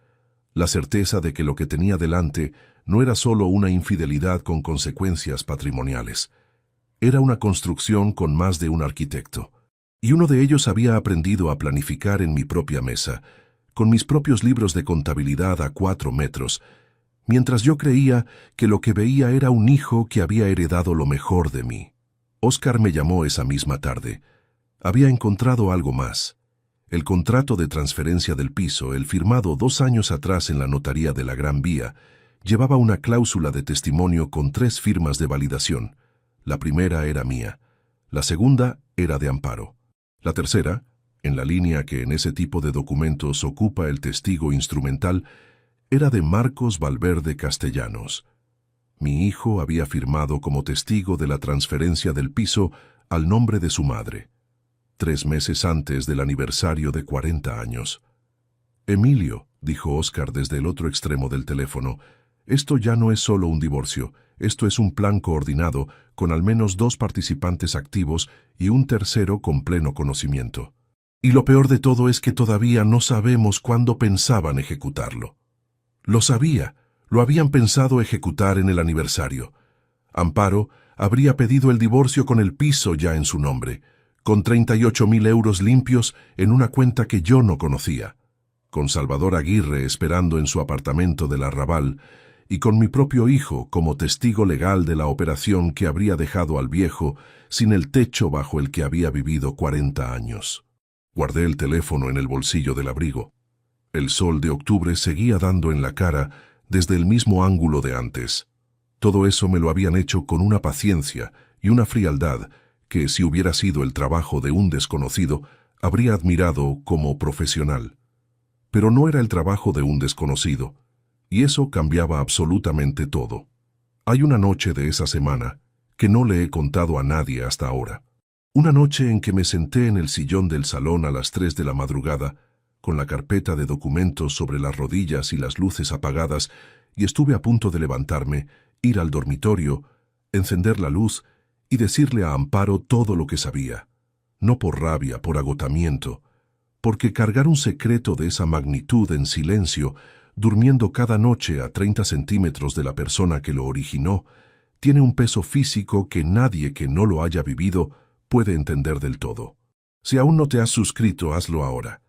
La certeza de que lo que tenía delante no era solo una infidelidad con consecuencias patrimoniales. Era una construcción con más de un arquitecto. Y uno de ellos había aprendido a planificar en mi propia mesa, con mis propios libros de contabilidad a 4 metros, mientras yo creía que lo que veía era un hijo que había heredado lo mejor de mí. Óscar me llamó esa misma tarde. Había encontrado algo más. El contrato de transferencia del piso, el firmado 2 años atrás en la notaría de la Gran Vía, llevaba una cláusula de testimonio con 3 firmas de validación. La primera era mía. La segunda era de Amparo. La tercera, en la línea que en ese tipo de documentos ocupa el testigo instrumental, era de Marcos Valverde Castellanos. Mi hijo había firmado como testigo de la transferencia del piso al nombre de su madre, 3 meses antes del aniversario de 40 años. Emilio, dijo Óscar desde el otro extremo del teléfono, esto ya no es solo un divorcio, esto es un plan coordinado con al menos 2 participantes activos y un tercero con pleno conocimiento. Y lo peor de todo es que todavía no sabemos cuándo pensaban ejecutarlo. Lo sabía, lo habían pensado ejecutar en el aniversario. Amparo habría pedido el divorcio con el piso ya en su nombre, con 38.000 euros limpios en una cuenta que yo no conocía, con Salvador Aguirre esperando en su apartamento del Arrabal y con mi propio hijo como testigo legal de la operación que habría dejado al viejo sin el techo bajo el que había vivido 40 años. Guardé el teléfono en el bolsillo del abrigo. El sol de octubre seguía dando en la cara desde el mismo ángulo de antes. Todo eso me lo habían hecho con una paciencia y una frialdad que, si hubiera sido el trabajo de un desconocido, habría admirado como profesional. Pero no era el trabajo de un desconocido, y eso cambiaba absolutamente todo. Hay una noche de esa semana que no le he contado a nadie hasta ahora. Una noche en que me senté en el sillón del salón a las 3 de la madrugada, con la carpeta de documentos sobre las rodillas y las luces apagadas, y estuve a punto de levantarme, ir al dormitorio, encender la luz y decirle a Amparo todo lo que sabía. No por rabia, por agotamiento, porque cargar un secreto de esa magnitud en silencio, durmiendo cada noche a 30 centímetros de la persona que lo originó, tiene un peso físico que nadie que no lo haya vivido puede entender del todo. Si aún no te has suscrito, hazlo ahora.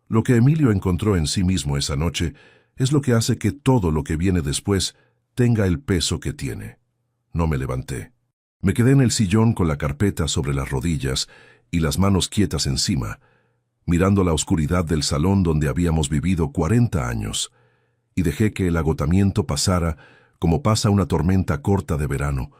Lo que Emilio encontró en sí mismo esa noche es lo que hace que todo lo que viene después tenga el peso que tiene. No me levanté. Me quedé en el sillón con la carpeta sobre las rodillas y las manos quietas encima, mirando la oscuridad del salón donde habíamos vivido 40 años, y dejé que el agotamiento pasara como pasa una tormenta corta de verano,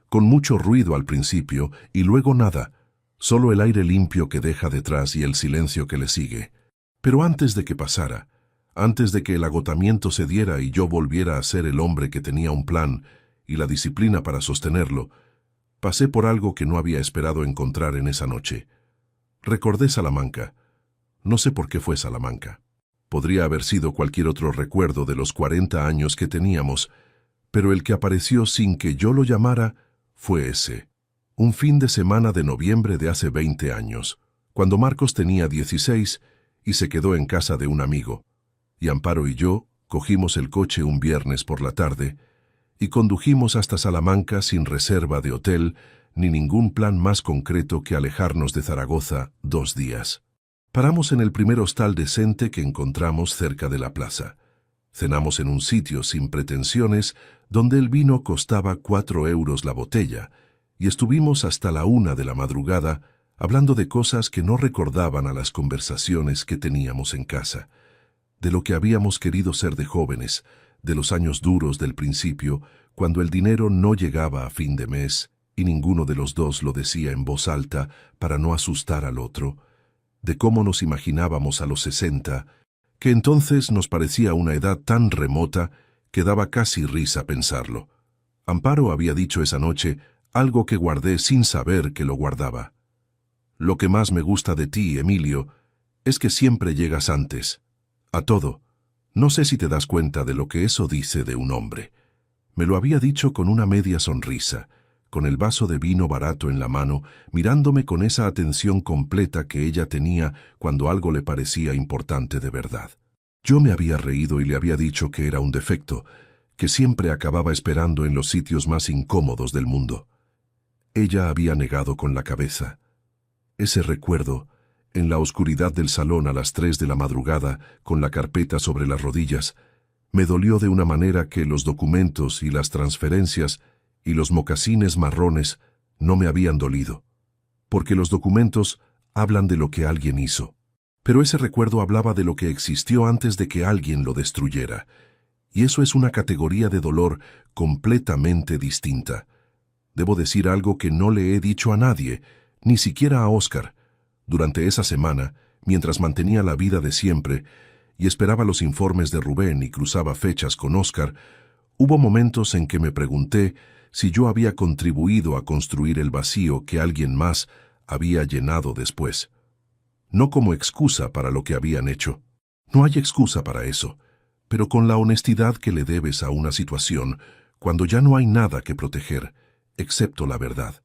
con mucho ruido al principio y luego nada, solo el aire limpio que deja detrás y el silencio que le sigue. Pero antes de que pasara, antes de que el agotamiento se diera y yo volviera a ser el hombre que tenía un plan y la disciplina para sostenerlo, pasé por algo que no había esperado encontrar en esa noche. Recordé Salamanca. No sé por qué fue Salamanca. Podría haber sido cualquier otro recuerdo de los 40 años que teníamos, pero el que apareció sin que yo lo llamara fue ese. Un fin de semana de noviembre de hace 20 años, cuando Marcos tenía 16 y se quedó en casa de un amigo, y Amparo y yo cogimos el coche un viernes por la tarde y condujimos hasta Salamanca sin reserva de hotel ni ningún plan más concreto que alejarnos de Zaragoza 2 días. Paramos en el primer hostal decente que encontramos cerca de la plaza. Cenamos en un sitio sin pretensiones donde el vino costaba 4 euros la botella y estuvimos hasta la 1 de la madrugada hablando de cosas que no recordaban a las conversaciones que teníamos en casa, de lo que habíamos querido ser de jóvenes, de los años duros del principio, cuando el dinero no llegaba a fin de mes y ninguno de los dos lo decía en voz alta para no asustar al otro, de cómo nos imaginábamos a los 60, que entonces nos parecía una edad tan remota que daba casi risa pensarlo. Amparo había dicho esa noche algo que guardé sin saber que lo guardaba. Lo que más me gusta de ti, Emilio, es que siempre llegas antes. A todo. No sé si te das cuenta de lo que eso dice de un hombre. Me lo había dicho con una media sonrisa, con el vaso de vino barato en la mano, mirándome con esa atención completa que ella tenía cuando algo le parecía importante de verdad. Yo me había reído y le había dicho que era un defecto, que siempre acababa esperando en los sitios más incómodos del mundo. Ella había negado con la cabeza. Ese recuerdo, en la oscuridad del salón a las 3 de la madrugada, con la carpeta sobre las rodillas, me dolió de una manera que los documentos y las transferencias y los mocasines marrones no me habían dolido. Porque los documentos hablan de lo que alguien hizo. Pero ese recuerdo hablaba de lo que existió antes de que alguien lo destruyera. Y eso es una categoría de dolor completamente distinta. Debo decir algo que no le he dicho a nadie, ni siquiera a Óscar. Durante esa semana, mientras mantenía la vida de siempre y esperaba los informes de Rubén y cruzaba fechas con Óscar, hubo momentos en que me pregunté si yo había contribuido a construir el vacío que alguien más había llenado después. No como excusa para lo que habían hecho. No hay excusa para eso, pero con la honestidad que le debes a una situación cuando ya no hay nada que proteger, excepto la verdad.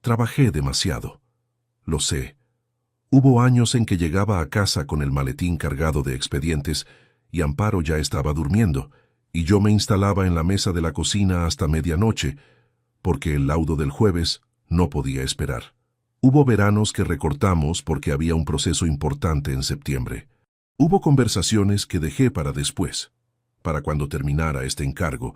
Trabajé demasiado. Lo sé. Hubo años en que llegaba a casa con el maletín cargado de expedientes y Amparo ya estaba durmiendo, y yo me instalaba en la mesa de la cocina hasta medianoche, porque el laudo del jueves no podía esperar. Hubo veranos que recortamos porque había un proceso importante en septiembre. Hubo conversaciones que dejé para después, para cuando terminara este encargo,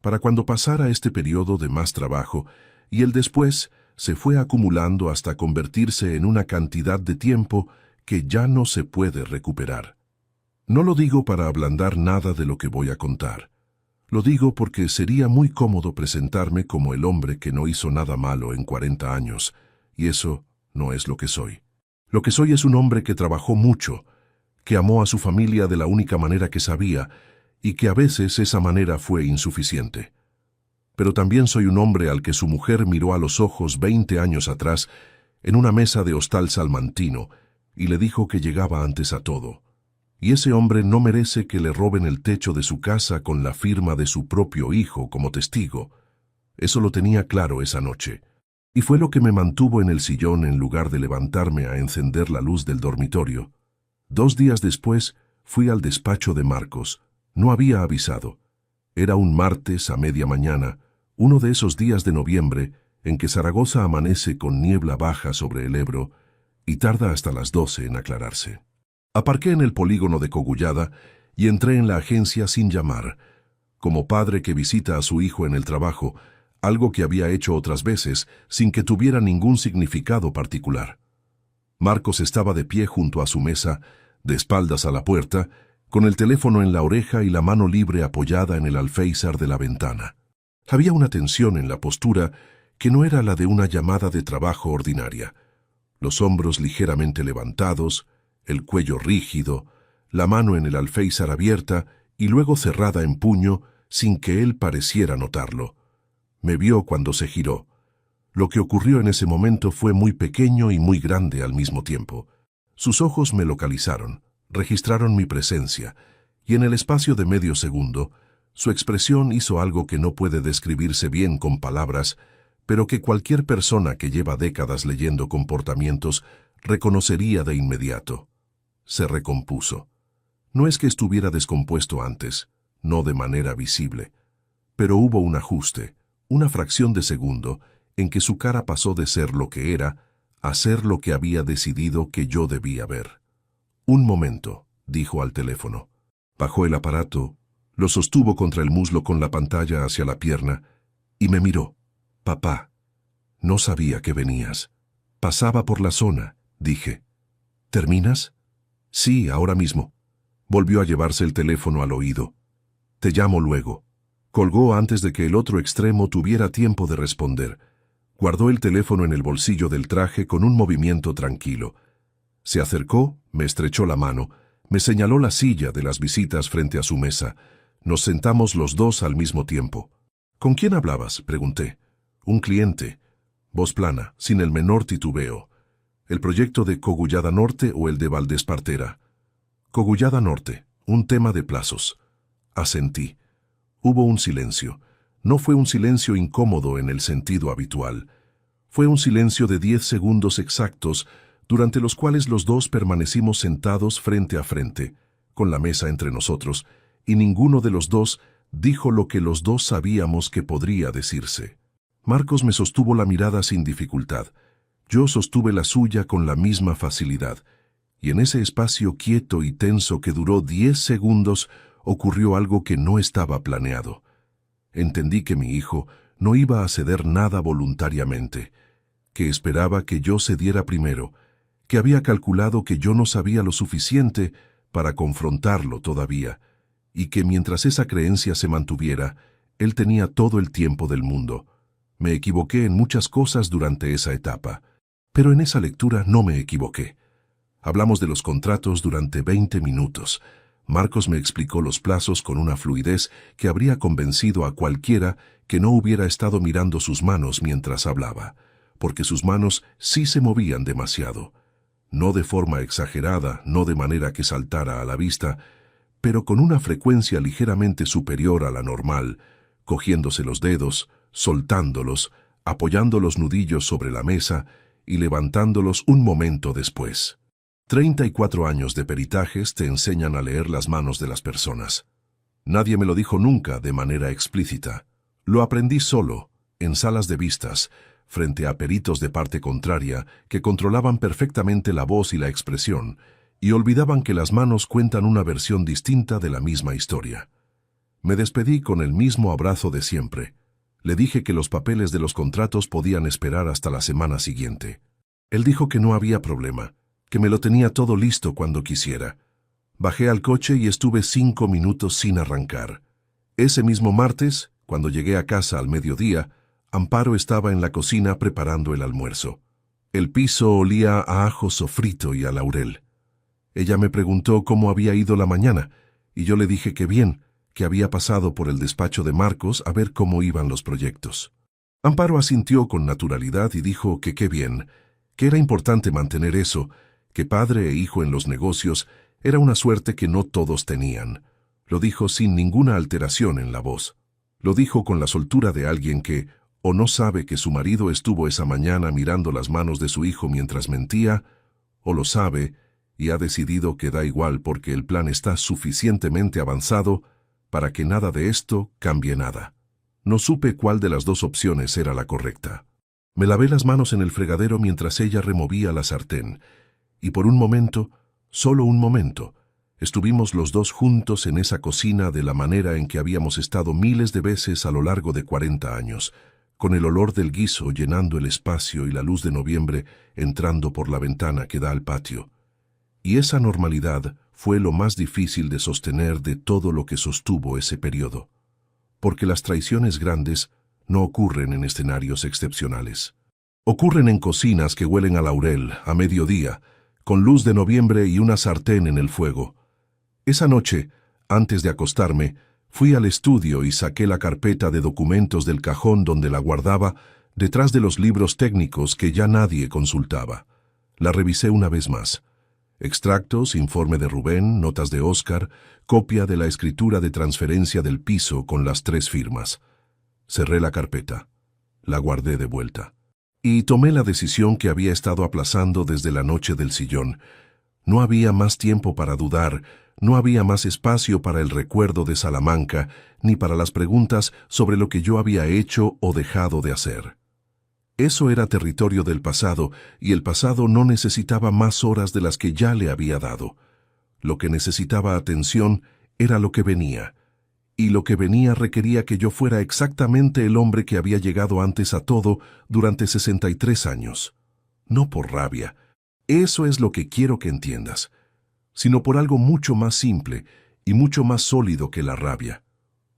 para cuando pasara este periodo de más trabajo, y el después se fue acumulando hasta convertirse en una cantidad de tiempo que ya no se puede recuperar. No lo digo para ablandar nada de lo que voy a contar. Lo digo porque sería muy cómodo presentarme como el hombre que no hizo nada malo en 40 años, y eso no es lo que soy. Lo que soy es un hombre que trabajó mucho, que amó a su familia de la única manera que sabía, y que a veces esa manera fue insuficiente. Pero también soy un hombre al que su mujer miró a los ojos 20 años atrás en una mesa de hostal salmantino y le dijo que llegaba antes a todo. Y ese hombre no merece que le roben el techo de su casa con la firma de su propio hijo como testigo. Eso lo tenía claro esa noche. Y fue lo que me mantuvo en el sillón en lugar de levantarme a encender la luz del dormitorio. 2 días después fui al despacho de Marcos. No había avisado. Era un martes a media mañana, uno de esos días de noviembre en que Zaragoza amanece con niebla baja sobre el Ebro y tarda hasta las 12 en aclararse. Aparqué en el polígono de Cogullada y entré en la agencia sin llamar, como padre que visita a su hijo en el trabajo, algo que había hecho otras veces sin que tuviera ningún significado particular. Marcos estaba de pie junto a su mesa, de espaldas a la puerta, con el teléfono en la oreja y la mano libre apoyada en el alféizar de la ventana. Había una tensión en la postura que no era la de una llamada de trabajo ordinaria. Los hombros ligeramente levantados, el cuello rígido, la mano en el alféizar abierta y luego cerrada en puño sin que él pareciera notarlo. Me vio cuando se giró. Lo que ocurrió en ese momento fue muy pequeño y muy grande al mismo tiempo. Sus ojos me localizaron, registraron mi presencia, y en el espacio de medio segundo, su expresión hizo algo que no puede describirse bien con palabras, pero que cualquier persona que lleva décadas leyendo comportamientos reconocería de inmediato. Se recompuso. No es que estuviera descompuesto antes, no de manera visible, pero hubo un ajuste, una fracción de segundo, en que su cara pasó de ser lo que era a ser lo que había decidido que yo debía ver. «Un momento», dijo al teléfono. Bajó el aparato, lo sostuvo contra el muslo con la pantalla hacia la pierna y me miró. «Papá, no sabía que venías. Pasaba por la zona», dije. «¿Terminas?» «Sí, ahora mismo». Volvió a llevarse el teléfono al oído. «Te llamo luego». Colgó antes de que el otro extremo tuviera tiempo de responder. Guardó el teléfono en el bolsillo del traje con un movimiento tranquilo. Se acercó, me estrechó la mano, me señaló la silla de las visitas frente a su mesa. Nos sentamos los dos al mismo tiempo. «¿Con quién hablabas?», pregunté. «Un cliente». Voz plana, sin el menor titubeo. «¿El proyecto de Cogullada Norte o el de Valdespartera?» «Cogullada Norte, un tema de plazos». Asentí. Hubo un silencio. No fue un silencio incómodo en el sentido habitual. Fue un silencio de 10 segundos exactos, durante los cuales los dos permanecimos sentados frente a frente, con la mesa entre nosotros, y ninguno de los dos dijo lo que los dos sabíamos que podría decirse. Marcos me sostuvo la mirada sin dificultad. Yo sostuve la suya con la misma facilidad, y en ese espacio quieto y tenso que duró 10 segundos ocurrió algo que no estaba planeado. Entendí que mi hijo no iba a ceder nada voluntariamente, que esperaba que yo cediera primero, que había calculado que yo no sabía lo suficiente para confrontarlo todavía, y que mientras esa creencia se mantuviera, él tenía todo el tiempo del mundo. Me equivoqué en muchas cosas durante esa etapa, pero en esa lectura no me equivoqué. Hablamos de los contratos durante 20 minutos. Marcos me explicó los plazos con una fluidez que habría convencido a cualquiera que no hubiera estado mirando sus manos mientras hablaba, porque sus manos sí se movían demasiado. No de forma exagerada, no de manera que saltara a la vista, pero con una frecuencia ligeramente superior a la normal, cogiéndose los dedos, soltándolos, apoyando los nudillos sobre la mesa y levantándolos un momento después. 34 años de peritajes te enseñan a leer las manos de las personas. Nadie me lo dijo nunca de manera explícita. Lo aprendí solo, en salas de vistas, frente a peritos de parte contraria que controlaban perfectamente la voz y la expresión, y olvidaban que las manos cuentan una versión distinta de la misma historia. Me despedí con el mismo abrazo de siempre. Le dije que los papeles de los contratos podían esperar hasta la semana siguiente. Él dijo que no había problema, que me lo tenía todo listo cuando quisiera. Bajé al coche y estuve 5 minutos sin arrancar. Ese mismo martes, cuando llegué a casa al mediodía, Amparo estaba en la cocina preparando el almuerzo. El piso olía a ajo sofrito y a laurel. Ella me preguntó cómo había ido la mañana, y yo le dije que bien, que había pasado por el despacho de Marcos a ver cómo iban los proyectos. Amparo asintió con naturalidad y dijo que qué bien, que era importante mantener eso, que padre e hijo en los negocios era una suerte que no todos tenían. Lo dijo sin ninguna alteración en la voz. Lo dijo con la soltura de alguien que o no sabe que su marido estuvo esa mañana mirando las manos de su hijo mientras mentía, o lo sabe y ha decidido que da igual porque el plan está suficientemente avanzado para que nada de esto cambie nada. No supe cuál de las dos opciones era la correcta. Me lavé las manos en el fregadero mientras ella removía la sartén, y por un momento, solo un momento, estuvimos los dos juntos en esa cocina de la manera en que habíamos estado miles de veces a lo largo de 40 años, con el olor del guiso llenando el espacio y la luz de noviembre entrando por la ventana que da al patio. Y esa normalidad fue lo más difícil de sostener de todo lo que sostuvo ese periodo, porque las traiciones grandes no ocurren en escenarios excepcionales. Ocurren en cocinas que huelen a laurel, a mediodía, con luz de noviembre y una sartén en el fuego. Esa noche, antes de acostarme, fui al estudio y saqué la carpeta de documentos del cajón donde la guardaba, detrás de los libros técnicos que ya nadie consultaba. La revisé una vez más. Extractos, informe de Rubén, notas de Óscar, copia de la escritura de transferencia del piso con las 3 firmas. Cerré la carpeta. La guardé de vuelta. Y tomé la decisión que había estado aplazando desde la noche del sillón. No había más tiempo para dudar, no había más espacio para el recuerdo de Salamanca, ni para las preguntas sobre lo que yo había hecho o dejado de hacer. Eso era territorio del pasado, y el pasado no necesitaba más horas de las que ya le había dado. Lo que necesitaba atención era lo que venía, y lo que venía requería que yo fuera exactamente el hombre que había llegado antes a todo durante 63 años. No por rabia, eso es lo que quiero que entiendas, sino por algo mucho más simple y mucho más sólido que la rabia.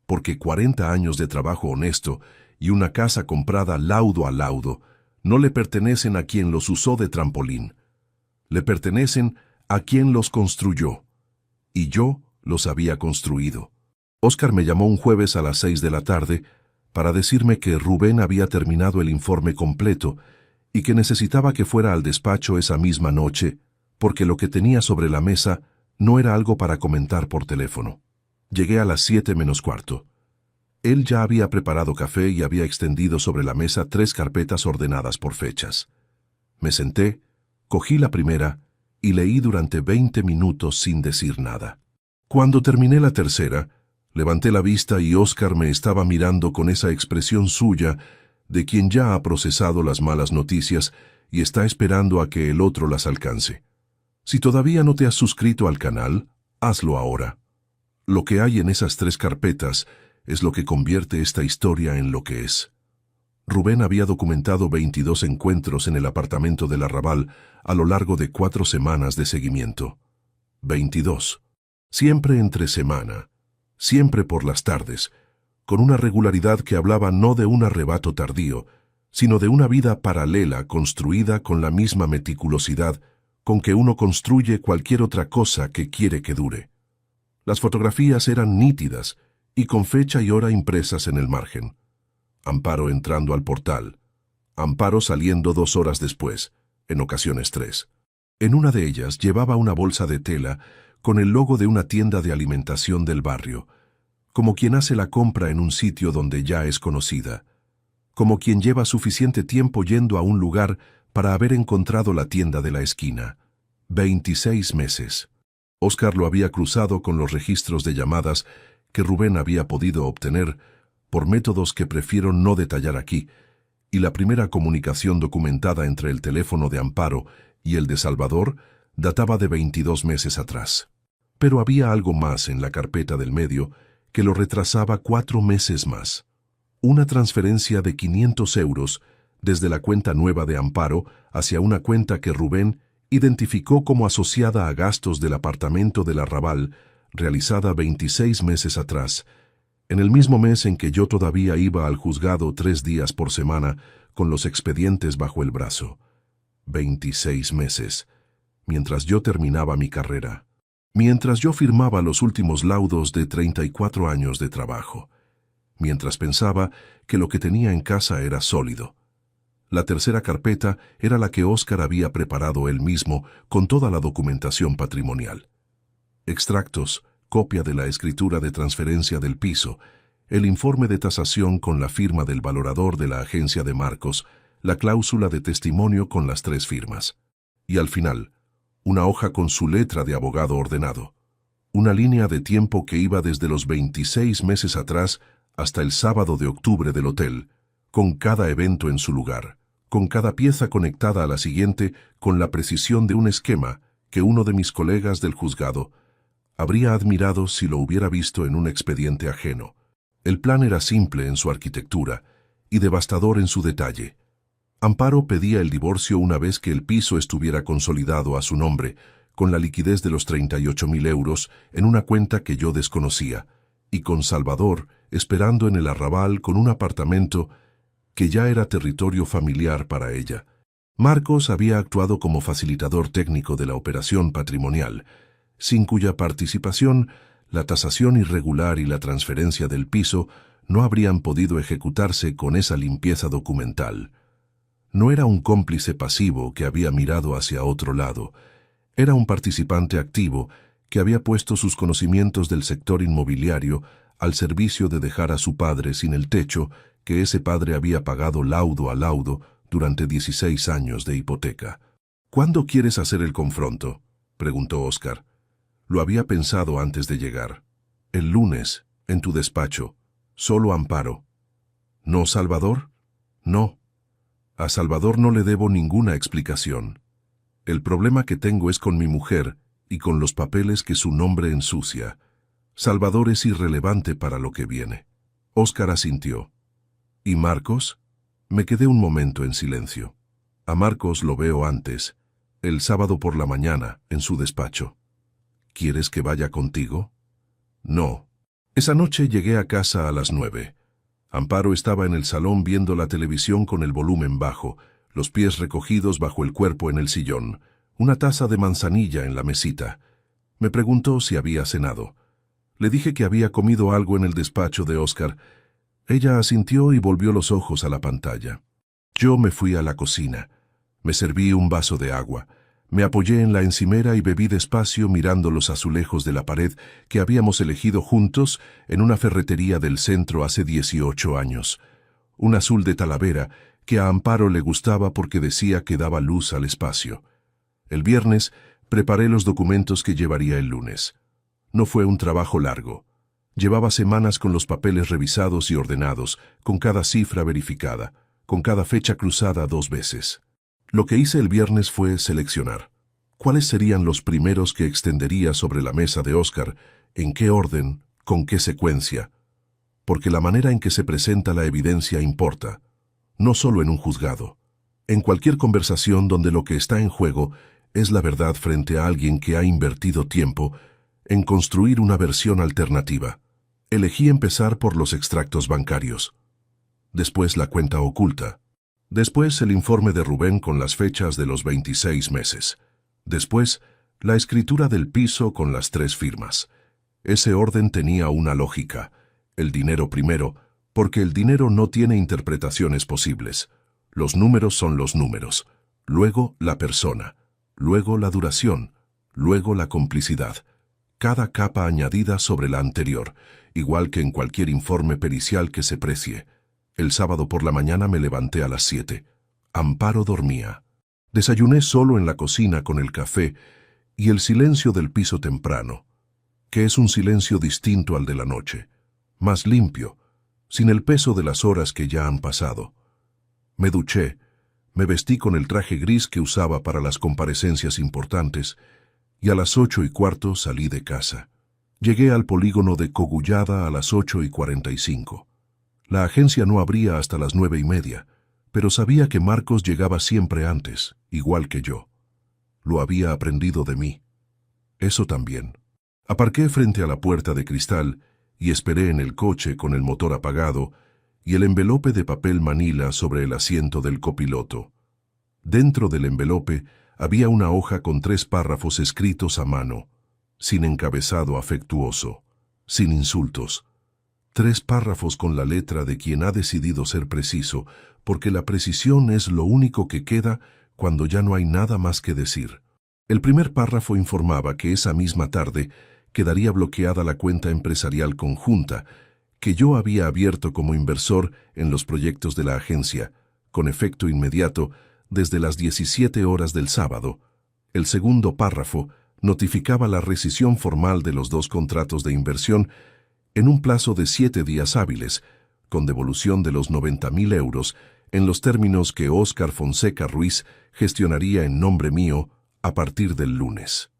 Porque 40 años de trabajo honesto y una casa comprada laudo a laudo no le pertenecen a quien los usó de trampolín. Le pertenecen a quien los construyó. Y yo los había construido. Óscar me llamó un jueves a las 6 de la tarde para decirme que Rubén había terminado el informe completo y que necesitaba que fuera al despacho esa misma noche, porque lo que tenía sobre la mesa no era algo para comentar por teléfono. Llegué a las 7 menos cuarto. Él ya había preparado café y había extendido sobre la mesa 3 carpetas ordenadas por fechas. Me senté, cogí la primera y leí durante 20 minutos sin decir nada. Cuando terminé la tercera, levanté la vista y Óscar me estaba mirando con esa expresión suya de quien ya ha procesado las malas noticias y está esperando a que el otro las alcance. Si todavía no te has suscrito al canal, hazlo ahora. Lo que hay en esas 3 carpetas es lo que convierte esta historia en lo que es. Rubén había documentado 22 encuentros en el apartamento del Arrabal a lo largo de 4 semanas de seguimiento. 22. Siempre entre semana, siempre por las tardes, con una regularidad que hablaba no de un arrebato tardío, sino de una vida paralela construida con la misma meticulosidad con que uno construye cualquier otra cosa que quiere que dure. Las fotografías eran nítidas y con fecha y hora impresas en el margen. Amparo entrando al portal. Amparo saliendo 2 horas después, en ocasiones 3. En una de ellas llevaba una bolsa de tela con el logo de una tienda de alimentación del barrio, como quien hace la compra en un sitio donde ya es conocida, como quien lleva suficiente tiempo yendo a un lugar para haber encontrado la tienda de la esquina. 26 meses. Óscar lo había cruzado con los registros de llamadas que Rubén había podido obtener por métodos que prefiero no detallar aquí, y la primera comunicación documentada entre el teléfono de Amparo y el de Salvador databa de 22 meses atrás. Pero había algo más en la carpeta del medio que lo retrasaba 4 meses más. Una transferencia de 500 euros desde la cuenta nueva de Amparo hacia una cuenta que Rubén identificó como asociada a gastos del apartamento del Arrabal, realizada 26 meses atrás, en el mismo mes en que yo todavía iba al juzgado 3 días por semana con los expedientes bajo el brazo. 26 meses, mientras yo terminaba mi carrera, mientras yo firmaba los últimos laudos de 34 años de trabajo, mientras pensaba que lo que tenía en casa era sólido. La tercera carpeta era la que Óscar había preparado él mismo con toda la documentación patrimonial. Extractos, copia de la escritura de transferencia del piso, el informe de tasación con la firma del valorador de la agencia de Marcos, la cláusula de testimonio con las 3 firmas. Y al final, una hoja con su letra de abogado ordenado. Una línea de tiempo que iba desde los 26 meses atrás hasta el sábado de octubre del hotel, con cada evento en su lugar, con cada pieza conectada a la siguiente con la precisión de un esquema que uno de mis colegas del juzgado habría admirado si lo hubiera visto en un expediente ajeno. El plan era simple en su arquitectura y devastador en su detalle. Amparo pedía el divorcio una vez que el piso estuviera consolidado a su nombre, con la liquidez de los 38.000 euros en una cuenta que yo desconocía, y con Salvador esperando en el arrabal con un apartamento que ya era territorio familiar para ella. Marcos había actuado como facilitador técnico de la operación patrimonial, sin cuya participación la tasación irregular y la transferencia del piso no habrían podido ejecutarse con esa limpieza documental. No era un cómplice pasivo que había mirado hacia otro lado, era un participante activo que había puesto sus conocimientos del sector inmobiliario al servicio de dejar a su padre sin el techo que ese padre había pagado laudo a laudo durante 16 años de hipoteca. «¿Cuándo quieres hacer el confronto?», preguntó Óscar. Lo había pensado antes de llegar. «El lunes, en tu despacho. Solo Amparo». «¿No, Salvador?». «No. A Salvador no le debo ninguna explicación. El problema que tengo es con mi mujer y con los papeles que su nombre ensucia. Salvador es irrelevante para lo que viene». Óscar asintió. «¿Y Marcos?». Me quedé un momento en silencio. A Marcos lo veo antes, el sábado por la mañana, en su despacho. «¿Quieres que vaya contigo?». «No». Esa noche llegué a casa a las 9. Amparo estaba en el salón viendo la televisión con el volumen bajo, los pies recogidos bajo el cuerpo en el sillón, una taza de manzanilla en la mesita. Me preguntó si había cenado. Le dije que había comido algo en el despacho de Óscar. Ella asintió y volvió los ojos a la pantalla. Yo me fui a la cocina. Me serví un vaso de agua. Me apoyé en la encimera y bebí despacio mirando los azulejos de la pared que habíamos elegido juntos en una ferretería del centro hace 18 años. Un azul de Talavera que a Amparo le gustaba porque decía que daba luz al espacio. El viernes preparé los documentos que llevaría el lunes. No fue un trabajo largo. Llevaba semanas con los papeles revisados y ordenados, con cada cifra verificada, con cada fecha cruzada 2 veces. Lo que hice el viernes fue seleccionar. ¿Cuáles serían los primeros que extendería sobre la mesa de Óscar? ¿En qué orden? ¿Con qué secuencia? Porque la manera en que se presenta la evidencia importa, no solo en un juzgado. En cualquier conversación donde lo que está en juego es la verdad frente a alguien que ha invertido tiempo en construir una versión alternativa. Elegí empezar por los extractos bancarios. Después la cuenta oculta. Después el informe de Rubén con las fechas de los 26 meses. Después, la escritura del piso con las 3 firmas. Ese orden tenía una lógica. El dinero primero, porque el dinero no tiene interpretaciones posibles. Los números son los números. Luego la persona. Luego la duración. Luego la complicidad. Cada capa añadida sobre la anterior, igual que en cualquier informe pericial que se precie. El sábado por la mañana me levanté a las 7. Amparo dormía. Desayuné solo en la cocina con el café y el silencio del piso temprano, que es un silencio distinto al de la noche, más limpio, sin el peso de las horas que ya han pasado. Me duché, me vestí con el traje gris que usaba para las comparecencias importantes y a las 8:15 salí de casa. Llegué al polígono de Cogullada a las 8:45. La agencia no abría hasta las 9:30, pero sabía que Marcos llegaba siempre antes, igual que yo. Lo había aprendido de mí. Eso también. Aparqué frente a la puerta de cristal y esperé en el coche con el motor apagado y el envelope de papel manila sobre el asiento del copiloto. Dentro del envelope había una hoja con 3 párrafos escritos a mano, sin encabezado afectuoso, sin insultos. 3 párrafos con la letra de quien ha decidido ser preciso, porque la precisión es lo único que queda cuando ya no hay nada más que decir. El primer párrafo informaba que esa misma tarde quedaría bloqueada la cuenta empresarial conjunta que yo había abierto como inversor en los proyectos de la agencia, con efecto inmediato desde las 17 horas del sábado. El segundo párrafo notificaba la rescisión formal de los 2 contratos de inversión en un plazo de 7 días hábiles, con devolución de los 90.000 euros en los términos que Óscar Fonseca Ruiz gestionaría en nombre mío a partir del lunes.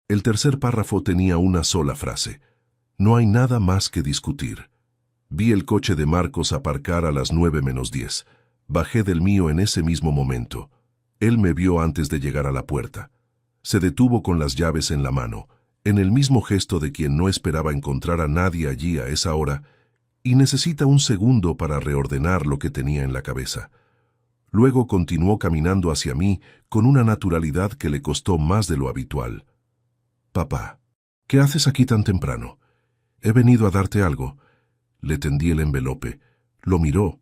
El tercer párrafo tenía una sola frase: no hay nada más que discutir. Vi el coche de Marcos aparcar a las 9:10. Bajé del mío en ese mismo momento. Él me vio antes de llegar a la puerta. Se detuvo con las llaves en la mano. en el mismo gesto de quien no esperaba encontrar a nadie allí a esa hora y necesita un segundo para reordenar lo que tenía en la cabeza. Luego continuó caminando hacia mí con una naturalidad que le costó más de lo habitual. «Papá, ¿qué haces aquí tan temprano? He venido a darte algo». Le tendí el envelope. Lo miró.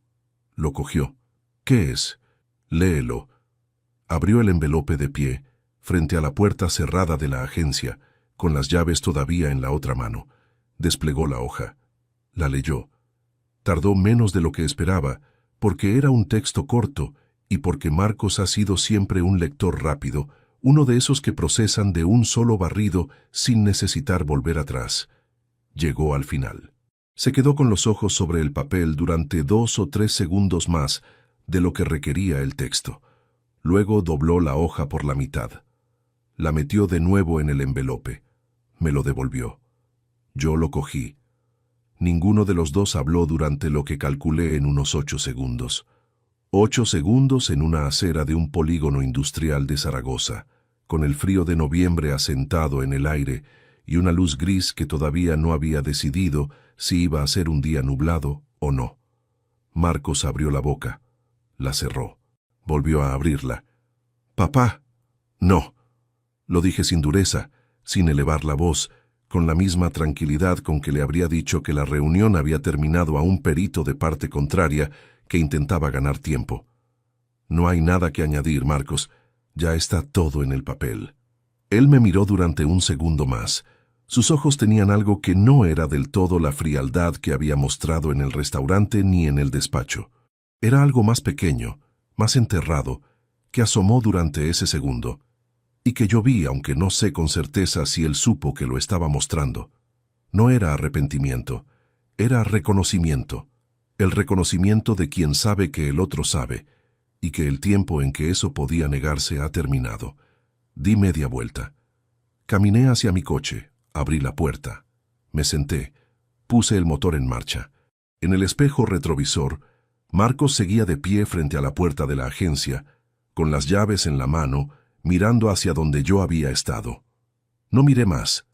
Lo cogió. «¿Qué es?» «Léelo». Abrió el envelope de pie, frente a la puerta cerrada de la agencia, con las llaves todavía en la otra mano. Desplegó la hoja. La leyó. Tardó menos de lo que esperaba, porque era un texto corto y porque Marcos ha sido siempre un lector rápido, uno de esos que procesan de un solo barrido sin necesitar volver atrás. Llegó al final. Se quedó con los ojos sobre el papel durante 2 o 3 segundos más de lo que requería el texto. Luego dobló la hoja por la mitad. La metió de nuevo en el envelope. Me lo devolvió. Yo lo cogí. Ninguno de los dos habló durante lo que calculé en unos 8 segundos. 8 segundos en una acera de un polígono industrial de Zaragoza, con el frío de noviembre asentado en el aire y una luz gris que todavía no había decidido si iba a ser un día nublado o no. Marcos abrió la boca. La cerró. Volvió a abrirla. «Papá». «No». Lo dije sin dureza, sin elevar la voz, con la misma tranquilidad con que le habría dicho que la reunión había terminado a un perito de parte contraria que intentaba ganar tiempo. «No hay nada que añadir, Marcos. Ya está todo en el papel». Él me miró durante un segundo más. Sus ojos tenían algo que no era del todo la frialdad que había mostrado en el restaurante ni en el despacho. Era algo más pequeño, más enterrado, que asomó durante ese segundo, y que yo vi, aunque no sé con certeza si él supo que lo estaba mostrando. No era arrepentimiento, era reconocimiento, el reconocimiento de quien sabe que el otro sabe, y que el tiempo en que eso podía negarse ha terminado. Di media vuelta. Caminé hacia mi coche, abrí la puerta, me senté, puse el motor en marcha. En el espejo retrovisor, Marcos seguía de pie frente a la puerta de la agencia, con las llaves en la mano, mirando hacia donde yo había estado. No miré más.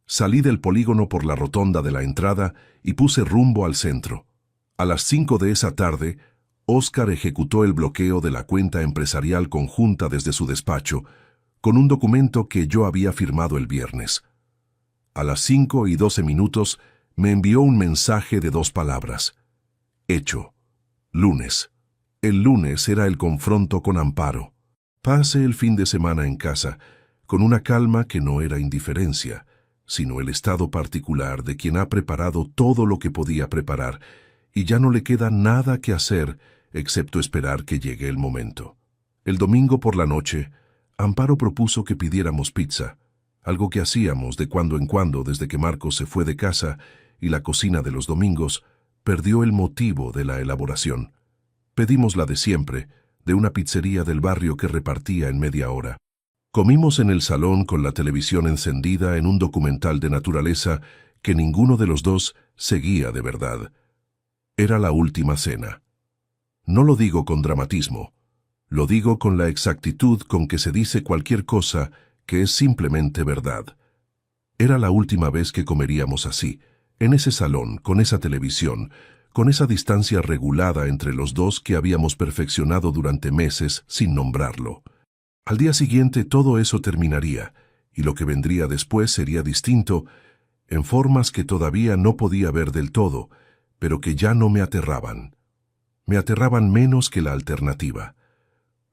Salí del polígono por la rotonda de la entrada y puse rumbo al centro. A las 5 de esa tarde, Óscar ejecutó el bloqueo de la cuenta empresarial conjunta desde su despacho, con un documento que yo había firmado el viernes. A las 5:12 me envió un mensaje de 2 palabras. Hecho. Lunes. El lunes era el confronto con Amparo. Pasé el fin de semana en casa, con una calma que no era indiferencia, sino el estado particular de quien ha preparado todo lo que podía preparar, y ya no le queda nada que hacer excepto esperar que llegue el momento. El domingo por la noche, Amparo propuso que pidiéramos pizza, algo que hacíamos de cuando en cuando desde que Marcos se fue de casa y la cocina de los domingos perdió el motivo de la elaboración. Pedimos la de siempre, de una pizzería del barrio que repartía en media hora. Comimos en el salón con la televisión encendida en un documental de naturaleza que ninguno de los dos seguía de verdad. Era la última cena. No lo digo con dramatismo, lo digo con la exactitud con que se dice cualquier cosa que es simplemente verdad. Era la última vez que comeríamos así, en ese salón, con esa televisión, con esa distancia regulada entre los dos que habíamos perfeccionado durante meses sin nombrarlo. Al día siguiente todo eso terminaría, y lo que vendría después sería distinto, en formas que todavía no podía ver del todo, pero que ya no me aterraban. Me aterraban menos que la alternativa.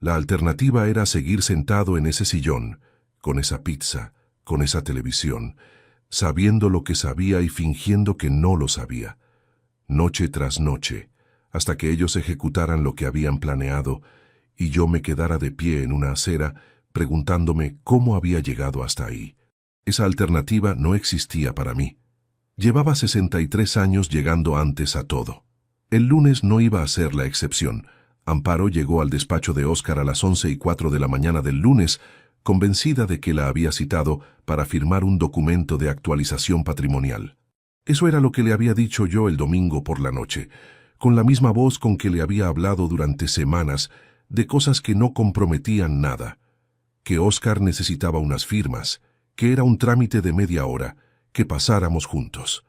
La alternativa era seguir sentado en ese sillón, con esa pizza, con esa televisión, sabiendo lo que sabía y fingiendo que no lo sabía. Noche tras noche, hasta que ellos ejecutaran lo que habían planeado y yo me quedara de pie en una acera preguntándome cómo había llegado hasta ahí. Esa alternativa no existía para mí. Llevaba 63 años llegando antes a todo. El lunes no iba a ser la excepción. Amparo llegó al despacho de Óscar a las 11:04 de la mañana del lunes, convencida de que la había citado para firmar un documento de actualización patrimonial. Eso era lo que le había dicho yo el domingo por la noche, con la misma voz con que le había hablado durante semanas de cosas que no comprometían nada, que Óscar necesitaba unas firmas, que era un trámite de media hora, que pasáramos juntos.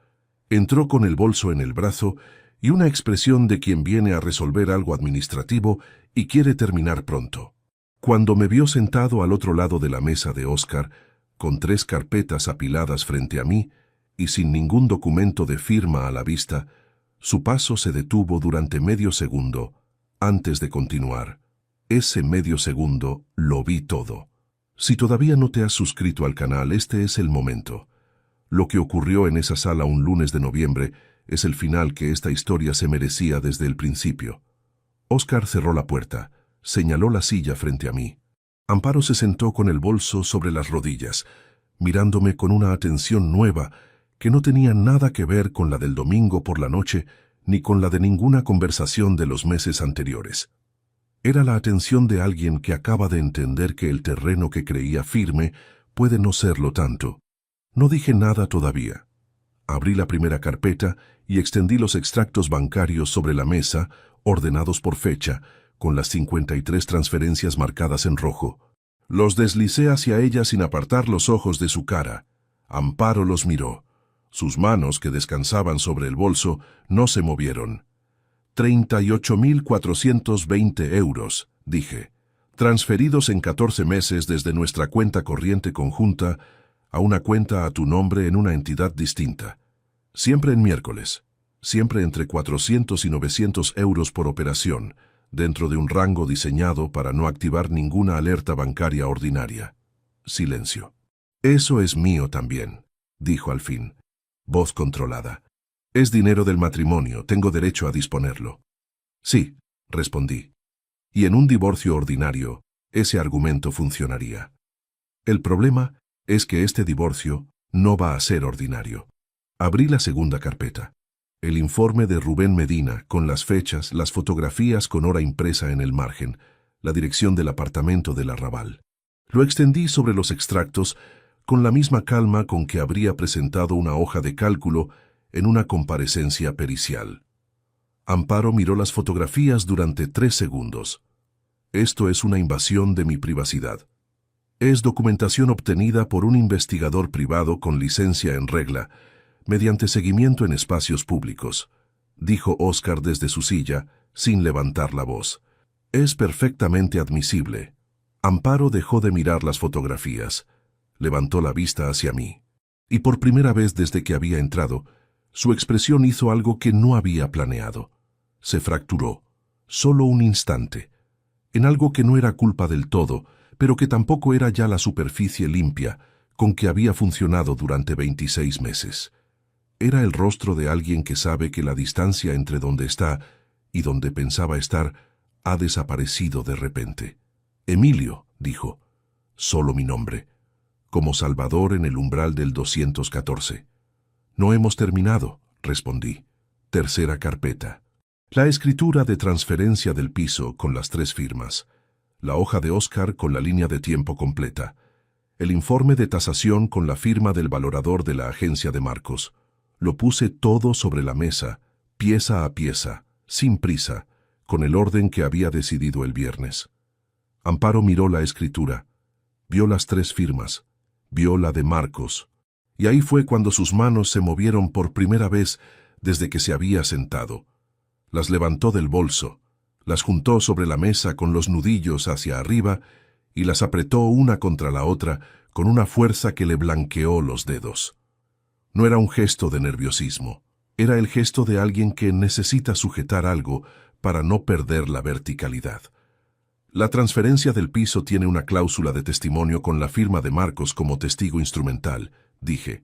Entró con el bolso en el brazo y una expresión de quien viene a resolver algo administrativo y quiere terminar pronto. Cuando me vio sentado al otro lado de la mesa de Óscar, con 3 carpetas apiladas frente a mí y sin ningún documento de firma a la vista, su paso se detuvo durante medio segundo antes de continuar. Ese medio segundo lo vi todo. Si todavía no te has suscrito al canal, este es el momento. Lo que ocurrió en esa sala un lunes de noviembre es el final que esta historia se merecía desde el principio. Óscar cerró la puerta, señaló la silla frente a mí. Amparo se sentó con el bolso sobre las rodillas, mirándome con una atención nueva que no tenía nada que ver con la del domingo por la noche ni con la de ninguna conversación de los meses anteriores. Era la atención de alguien que acaba de entender que el terreno que creía firme puede no serlo tanto. No dije nada todavía. Abrí la primera carpeta y extendí los extractos bancarios sobre la mesa, ordenados por fecha, con las 53 transferencias marcadas en rojo. Los deslicé hacia ella sin apartar los ojos de su cara. Amparo los miró. Sus manos, que descansaban sobre el bolso, no se movieron. 38.420 euros, dije, transferidos en 14 meses desde nuestra cuenta corriente conjunta a una cuenta a tu nombre en una entidad distinta. Siempre en miércoles, siempre entre 400 y 900 euros por operación, dentro de un rango diseñado para no activar ninguna alerta bancaria ordinaria. Silencio. Eso es mío también, dijo al fin, voz controlada. Es dinero del matrimonio, tengo derecho a disponerlo. Sí, respondí. Y en un divorcio ordinario, ese argumento funcionaría. El problema es que este divorcio no va a ser ordinario. Abrí la segunda carpeta. El informe de Rubén Medina, con las fechas, las fotografías con hora impresa en el margen, la dirección del apartamento del Arrabal. Lo extendí sobre los extractos con la misma calma con que habría presentado una hoja de cálculo en una comparecencia pericial. Amparo miró las fotografías durante 3 segundos. Esto es una invasión de mi privacidad. Es documentación obtenida por un investigador privado con licencia en regla, mediante seguimiento en espacios públicos, dijo Óscar desde su silla, sin levantar la voz. Es perfectamente admisible. Amparo dejó de mirar las fotografías. Levantó la vista hacia mí. Y por primera vez desde que había entrado, su expresión hizo algo que no había planeado. Se fracturó, solo un instante, en algo que no era culpa del todo, pero que tampoco era ya la superficie limpia con que había funcionado durante 26 meses. Era el rostro de alguien que sabe que la distancia entre donde está y donde pensaba estar ha desaparecido de repente. Emilio, dijo, solo mi nombre, como Salvador en el umbral del 214. No hemos terminado, respondí. Tercera carpeta. La escritura de transferencia del piso con las 3 firmas. La hoja de Óscar con la línea de tiempo completa. El informe de tasación con la firma del valorador de la agencia de Marcos. Lo puse todo sobre la mesa, pieza a pieza, sin prisa, con el orden que había decidido el viernes. Amparo miró la escritura, vio las 3 firmas, vio la de Marcos, y ahí fue cuando sus manos se movieron por primera vez desde que se había sentado. Las levantó del bolso, las juntó sobre la mesa con los nudillos hacia arriba y las apretó una contra la otra con una fuerza que le blanqueó los dedos. No era un gesto de nerviosismo, era el gesto de alguien que necesita sujetar algo para no perder la verticalidad. La transferencia del piso tiene una cláusula de testimonio con la firma de Marcos como testigo instrumental, dije.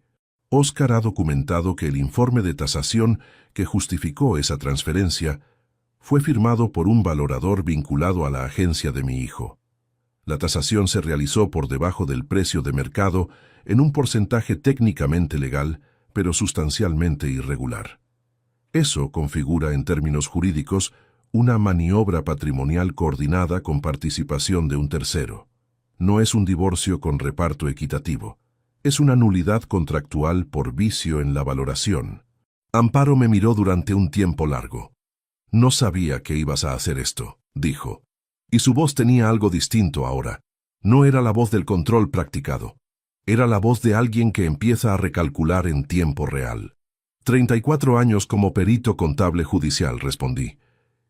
Óscar ha documentado que el informe de tasación que justificó esa transferencia fue firmado por un valorador vinculado a la agencia de mi hijo. La tasación se realizó por debajo del precio de mercado en un porcentaje técnicamente legal, pero sustancialmente irregular. Eso configura en términos jurídicos una maniobra patrimonial coordinada con participación de un tercero. No es un divorcio con reparto equitativo. Es una nulidad contractual por vicio en la valoración. Amparo me miró durante un tiempo largo. No sabía que ibas a hacer esto, dijo. Y su voz tenía algo distinto ahora. No era la voz del control practicado. Era la voz de alguien que empieza a recalcular en tiempo real. 34 años como perito contable judicial, respondí.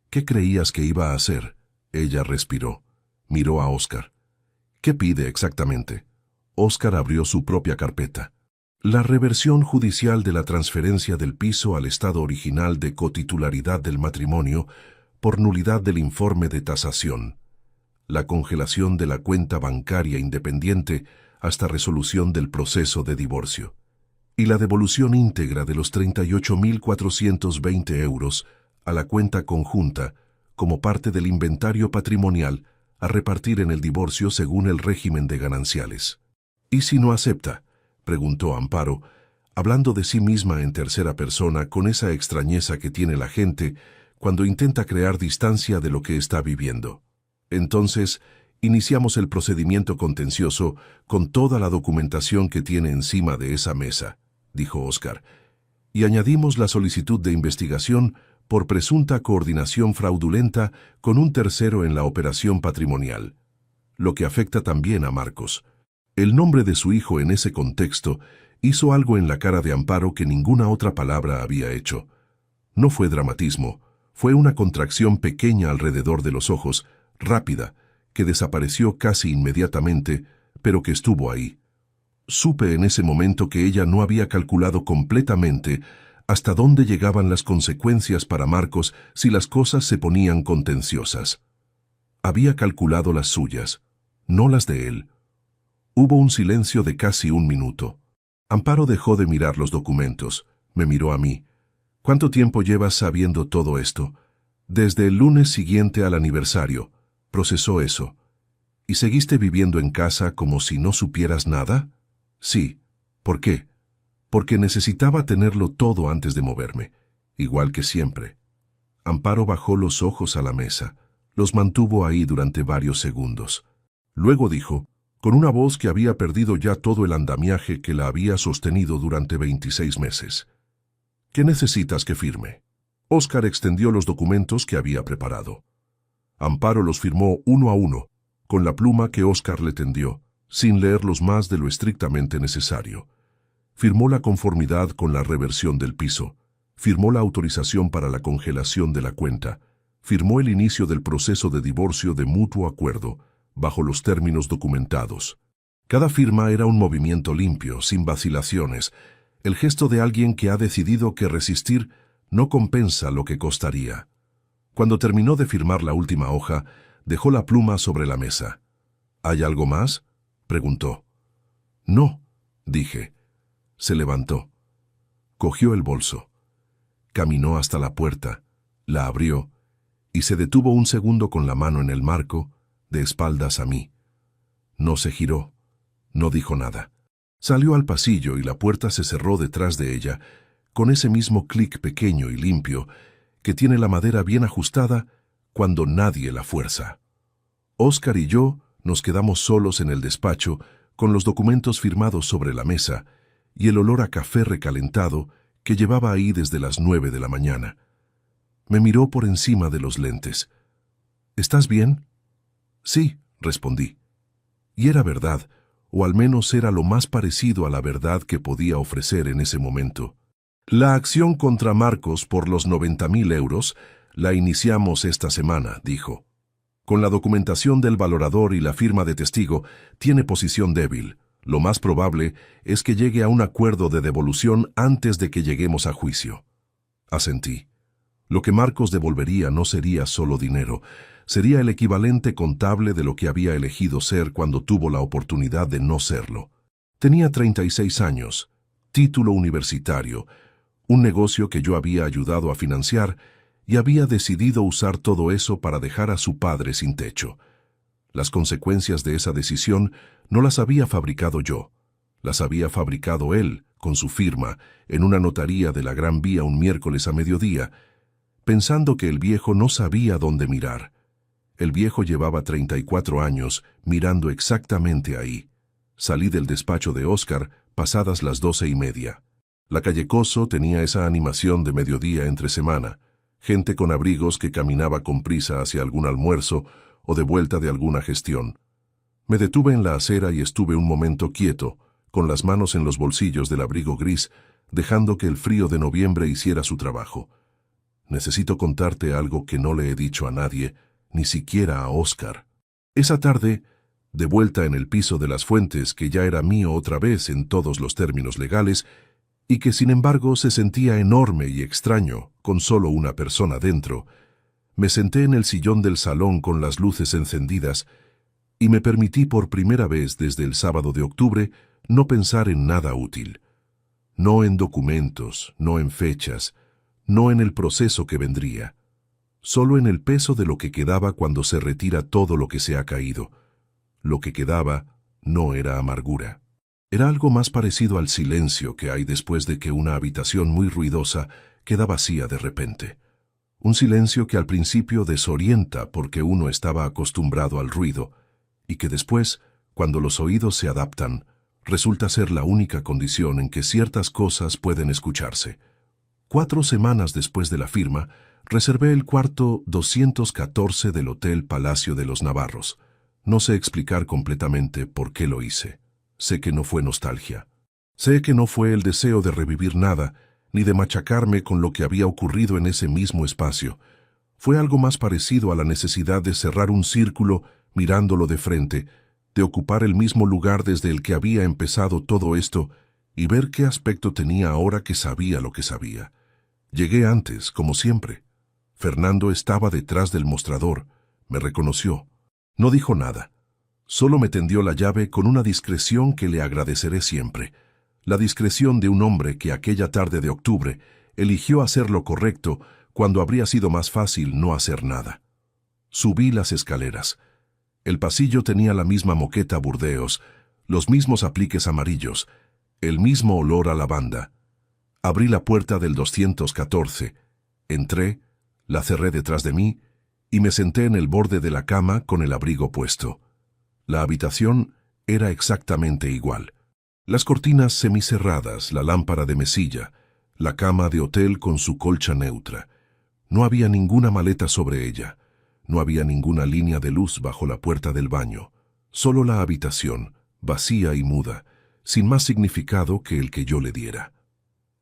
¿Qué creías que iba a hacer? Ella respiró. Miró a Oscar. ¿Qué pide exactamente? Oscar abrió su propia carpeta. La reversión judicial de la transferencia del piso al estado original de cotitularidad del matrimonio por nulidad del informe de tasación. La congelación de la cuenta bancaria independiente hasta resolución del proceso de divorcio. Y la devolución íntegra de los 38.420 euros a la cuenta conjunta como parte del inventario patrimonial a repartir en el divorcio según el régimen de gananciales. ¿Y si no acepta?, preguntó Amparo, hablando de sí misma en tercera persona con esa extrañeza que tiene la gente cuando intenta crear distancia de lo que está viviendo. Entonces, iniciamos el procedimiento contencioso con toda la documentación que tiene encima de esa mesa, dijo Oscar, y añadimos la solicitud de investigación por presunta coordinación fraudulenta con un tercero en la operación patrimonial, lo que afecta también a Marcos. El nombre de su hijo en ese contexto hizo algo en la cara de Amparo que ninguna otra palabra había hecho. No fue dramatismo, fue una contracción pequeña alrededor de los ojos, rápida, que desapareció casi inmediatamente, pero que estuvo ahí. Supe en ese momento que ella no había calculado completamente hasta dónde llegaban las consecuencias para Marcos si las cosas se ponían contenciosas. Había calculado las suyas, no las de él. Hubo un silencio de casi un minuto. Amparo dejó de mirar los documentos, me miró a mí. ¿Cuánto tiempo llevas sabiendo todo esto? Desde el lunes siguiente al aniversario, procesó eso. ¿Y seguiste viviendo en casa como si no supieras nada? Sí. ¿Por qué? Porque necesitaba tenerlo todo antes de moverme, igual que siempre. Amparo bajó los ojos a la mesa, los mantuvo ahí durante varios segundos. Luego dijo, con una voz que había perdido ya todo el andamiaje que la había sostenido durante 26 meses. ¿Qué necesitas que firme? Oscar extendió los documentos que había preparado. Amparo los firmó uno a uno, con la pluma que Oscar le tendió, sin leerlos más de lo estrictamente necesario. Firmó la conformidad con la reversión del piso, firmó la autorización para la congelación de la cuenta, firmó el inicio del proceso de divorcio de mutuo acuerdo, bajo los términos documentados. Cada firma era un movimiento limpio, sin vacilaciones, el gesto de alguien que ha decidido que resistir no compensa lo que costaría. Cuando terminó de firmar la última hoja, dejó la pluma sobre la mesa. ¿Hay algo más?, preguntó. No, dije. Se levantó. Cogió el bolso. Caminó hasta la puerta, la abrió, y se detuvo un segundo con la mano en el marco, de espaldas a mí. No se giró, no dijo nada. Salió al pasillo y la puerta se cerró detrás de ella, con ese mismo clic pequeño y limpio que tiene la madera bien ajustada cuando nadie la fuerza. Oscar y yo nos quedamos solos en el despacho con los documentos firmados sobre la mesa y el olor a café recalentado que llevaba ahí desde las 9 de la mañana. Me miró por encima de los lentes. ¿Estás bien? Sí, respondí. Y era verdad, o al menos era lo más parecido a la verdad que podía ofrecer en ese momento. La acción contra Marcos por los 90.000 euros la iniciamos esta semana, dijo. Con la documentación del valorador y la firma de testigo, tiene posición débil. Lo más probable es que llegue a un acuerdo de devolución antes de que lleguemos a juicio. Asentí. Lo que Marcos devolvería no sería solo dinero, sería el equivalente contable de lo que había elegido ser cuando tuvo la oportunidad de no serlo. Tenía 36 años, título universitario, un negocio que yo había ayudado a financiar y había decidido usar todo eso para dejar a su padre sin techo. Las consecuencias de esa decisión no las había fabricado yo, las había fabricado él, con su firma, en una notaría de la Gran Vía un miércoles a mediodía, pensando que el viejo no sabía dónde mirar. El viejo llevaba 34 años mirando exactamente ahí. Salí del despacho de Oscar pasadas las 12:30. La calle Coso tenía esa animación de mediodía entre semana, gente con abrigos que caminaba con prisa hacia algún almuerzo o de vuelta de alguna gestión. Me detuve en la acera y estuve un momento quieto, con las manos en los bolsillos del abrigo gris, dejando que el frío de noviembre hiciera su trabajo. Necesito contarte algo que no le he dicho a nadie, ni siquiera a Oscar. Esa tarde, de vuelta en el piso de las Fuentes, que ya era mío otra vez en todos los términos legales, y que sin embargo se sentía enorme y extraño, con solo una persona dentro, me senté en el sillón del salón con las luces encendidas y me permití por primera vez desde el sábado de octubre no pensar en nada útil. No en documentos, no en fechas, no en el proceso que vendría. Solo en el peso de lo que quedaba cuando se retira todo lo que se ha caído. Lo que quedaba no era amargura. Era algo más parecido al silencio que hay después de que una habitación muy ruidosa queda vacía de repente. Un silencio que al principio desorienta porque uno estaba acostumbrado al ruido, y que después, cuando los oídos se adaptan, resulta ser la única condición en que ciertas cosas pueden escucharse. 4 semanas después de la firma, reservé el cuarto 214 del Hotel Palacio de los Navarros. No sé explicar completamente por qué lo hice. Sé que no fue nostalgia. Sé que no fue el deseo de revivir nada, ni de machacarme con lo que había ocurrido en ese mismo espacio. Fue algo más parecido a la necesidad de cerrar un círculo mirándolo de frente, de ocupar el mismo lugar desde el que había empezado todo esto y ver qué aspecto tenía ahora que sabía lo que sabía. Llegué antes, como siempre. Fernando estaba detrás del mostrador. Me reconoció. No dijo nada. Solo me tendió la llave con una discreción que le agradeceré siempre. La discreción de un hombre que aquella tarde de octubre eligió hacer lo correcto cuando habría sido más fácil no hacer nada. Subí las escaleras. El pasillo tenía la misma moqueta Burdeos, los mismos apliques amarillos, el mismo olor a lavanda. Abrí la puerta del 214, entré, la cerré detrás de mí y me senté en el borde de la cama con el abrigo puesto. La habitación era exactamente igual. Las cortinas semicerradas, la lámpara de mesilla, la cama de hotel con su colcha neutra. No había ninguna maleta sobre ella. No había ninguna línea de luz bajo la puerta del baño. Solo la habitación, vacía y muda, sin más significado que el que yo le diera.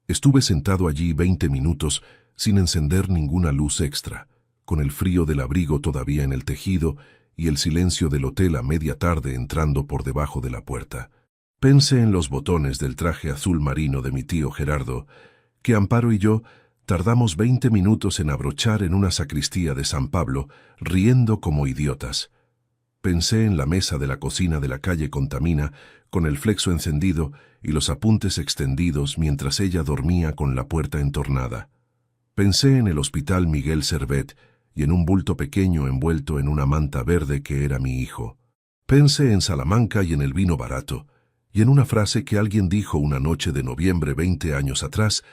Estuve sentado allí 20 minutos sin encender ninguna luz extra, con el frío del abrigo todavía en el tejido y el silencio del hotel a media tarde entrando por debajo de la puerta. Pensé en los botones del traje azul marino de mi tío Gerardo, que Amparo y yo tardamos 20 minutos en abrochar en una sacristía de San Pablo, riendo como idiotas. Pensé en la mesa de la cocina de la calle Contamina, con el flexo encendido y los apuntes extendidos mientras ella dormía con la puerta entornada. Pensé en el hospital Miguel Servet y en un bulto pequeño envuelto en una manta verde que era mi hijo. Pensé en Salamanca y en el vino barato, y en una frase que alguien dijo una noche de noviembre 20 años atrás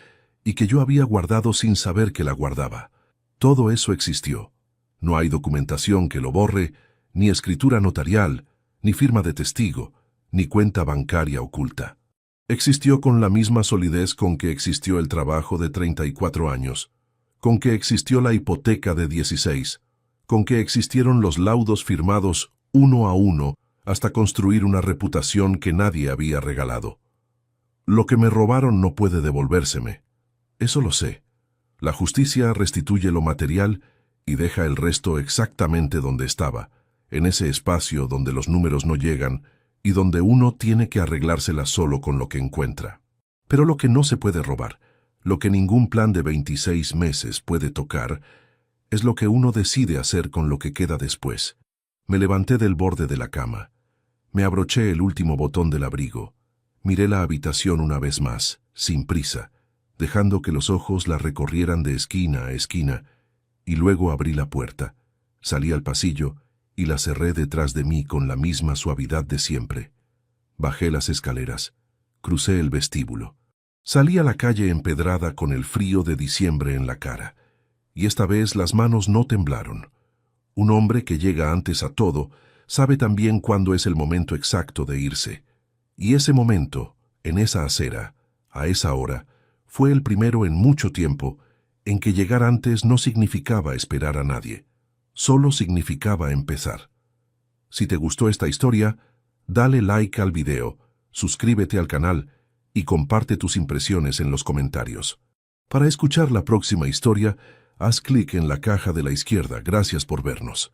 y que yo había guardado sin saber que la guardaba. Todo eso existió. No hay documentación que lo borre, ni escritura notarial, ni firma de testigo, ni cuenta bancaria oculta. Existió con la misma solidez con que existió el trabajo de 34 años, con que existió la hipoteca de 16, con que existieron los laudos firmados uno a uno hasta construir una reputación que nadie había regalado. Lo que me robaron no puede devolvérseme. Eso lo sé. La justicia restituye lo material y deja el resto exactamente donde estaba, en ese espacio donde los números no llegan y donde uno tiene que arreglársela solo con lo que encuentra. Pero lo que no se puede robar, lo que ningún plan de 26 meses puede tocar, es lo que uno decide hacer con lo que queda después. Me levanté del borde de la cama. Me abroché el último botón del abrigo. Miré la habitación una vez más, sin prisa, dejando que los ojos la recorrieran de esquina a esquina, y luego abrí la puerta, salí al pasillo y la cerré detrás de mí con la misma suavidad de siempre. Bajé las escaleras, crucé el vestíbulo. Salí a la calle empedrada con el frío de diciembre en la cara, y esta vez las manos no temblaron. Un hombre que llega antes a todo sabe también cuándo es el momento exacto de irse, y ese momento, en esa acera, a esa hora, fue el primero en mucho tiempo en que llegar antes no significaba esperar a nadie, solo significaba empezar. Si te gustó esta historia, dale like al video, suscríbete al canal y comparte tus impresiones en los comentarios. Para escuchar la próxima historia, haz clic en la caja de la izquierda. Gracias por vernos.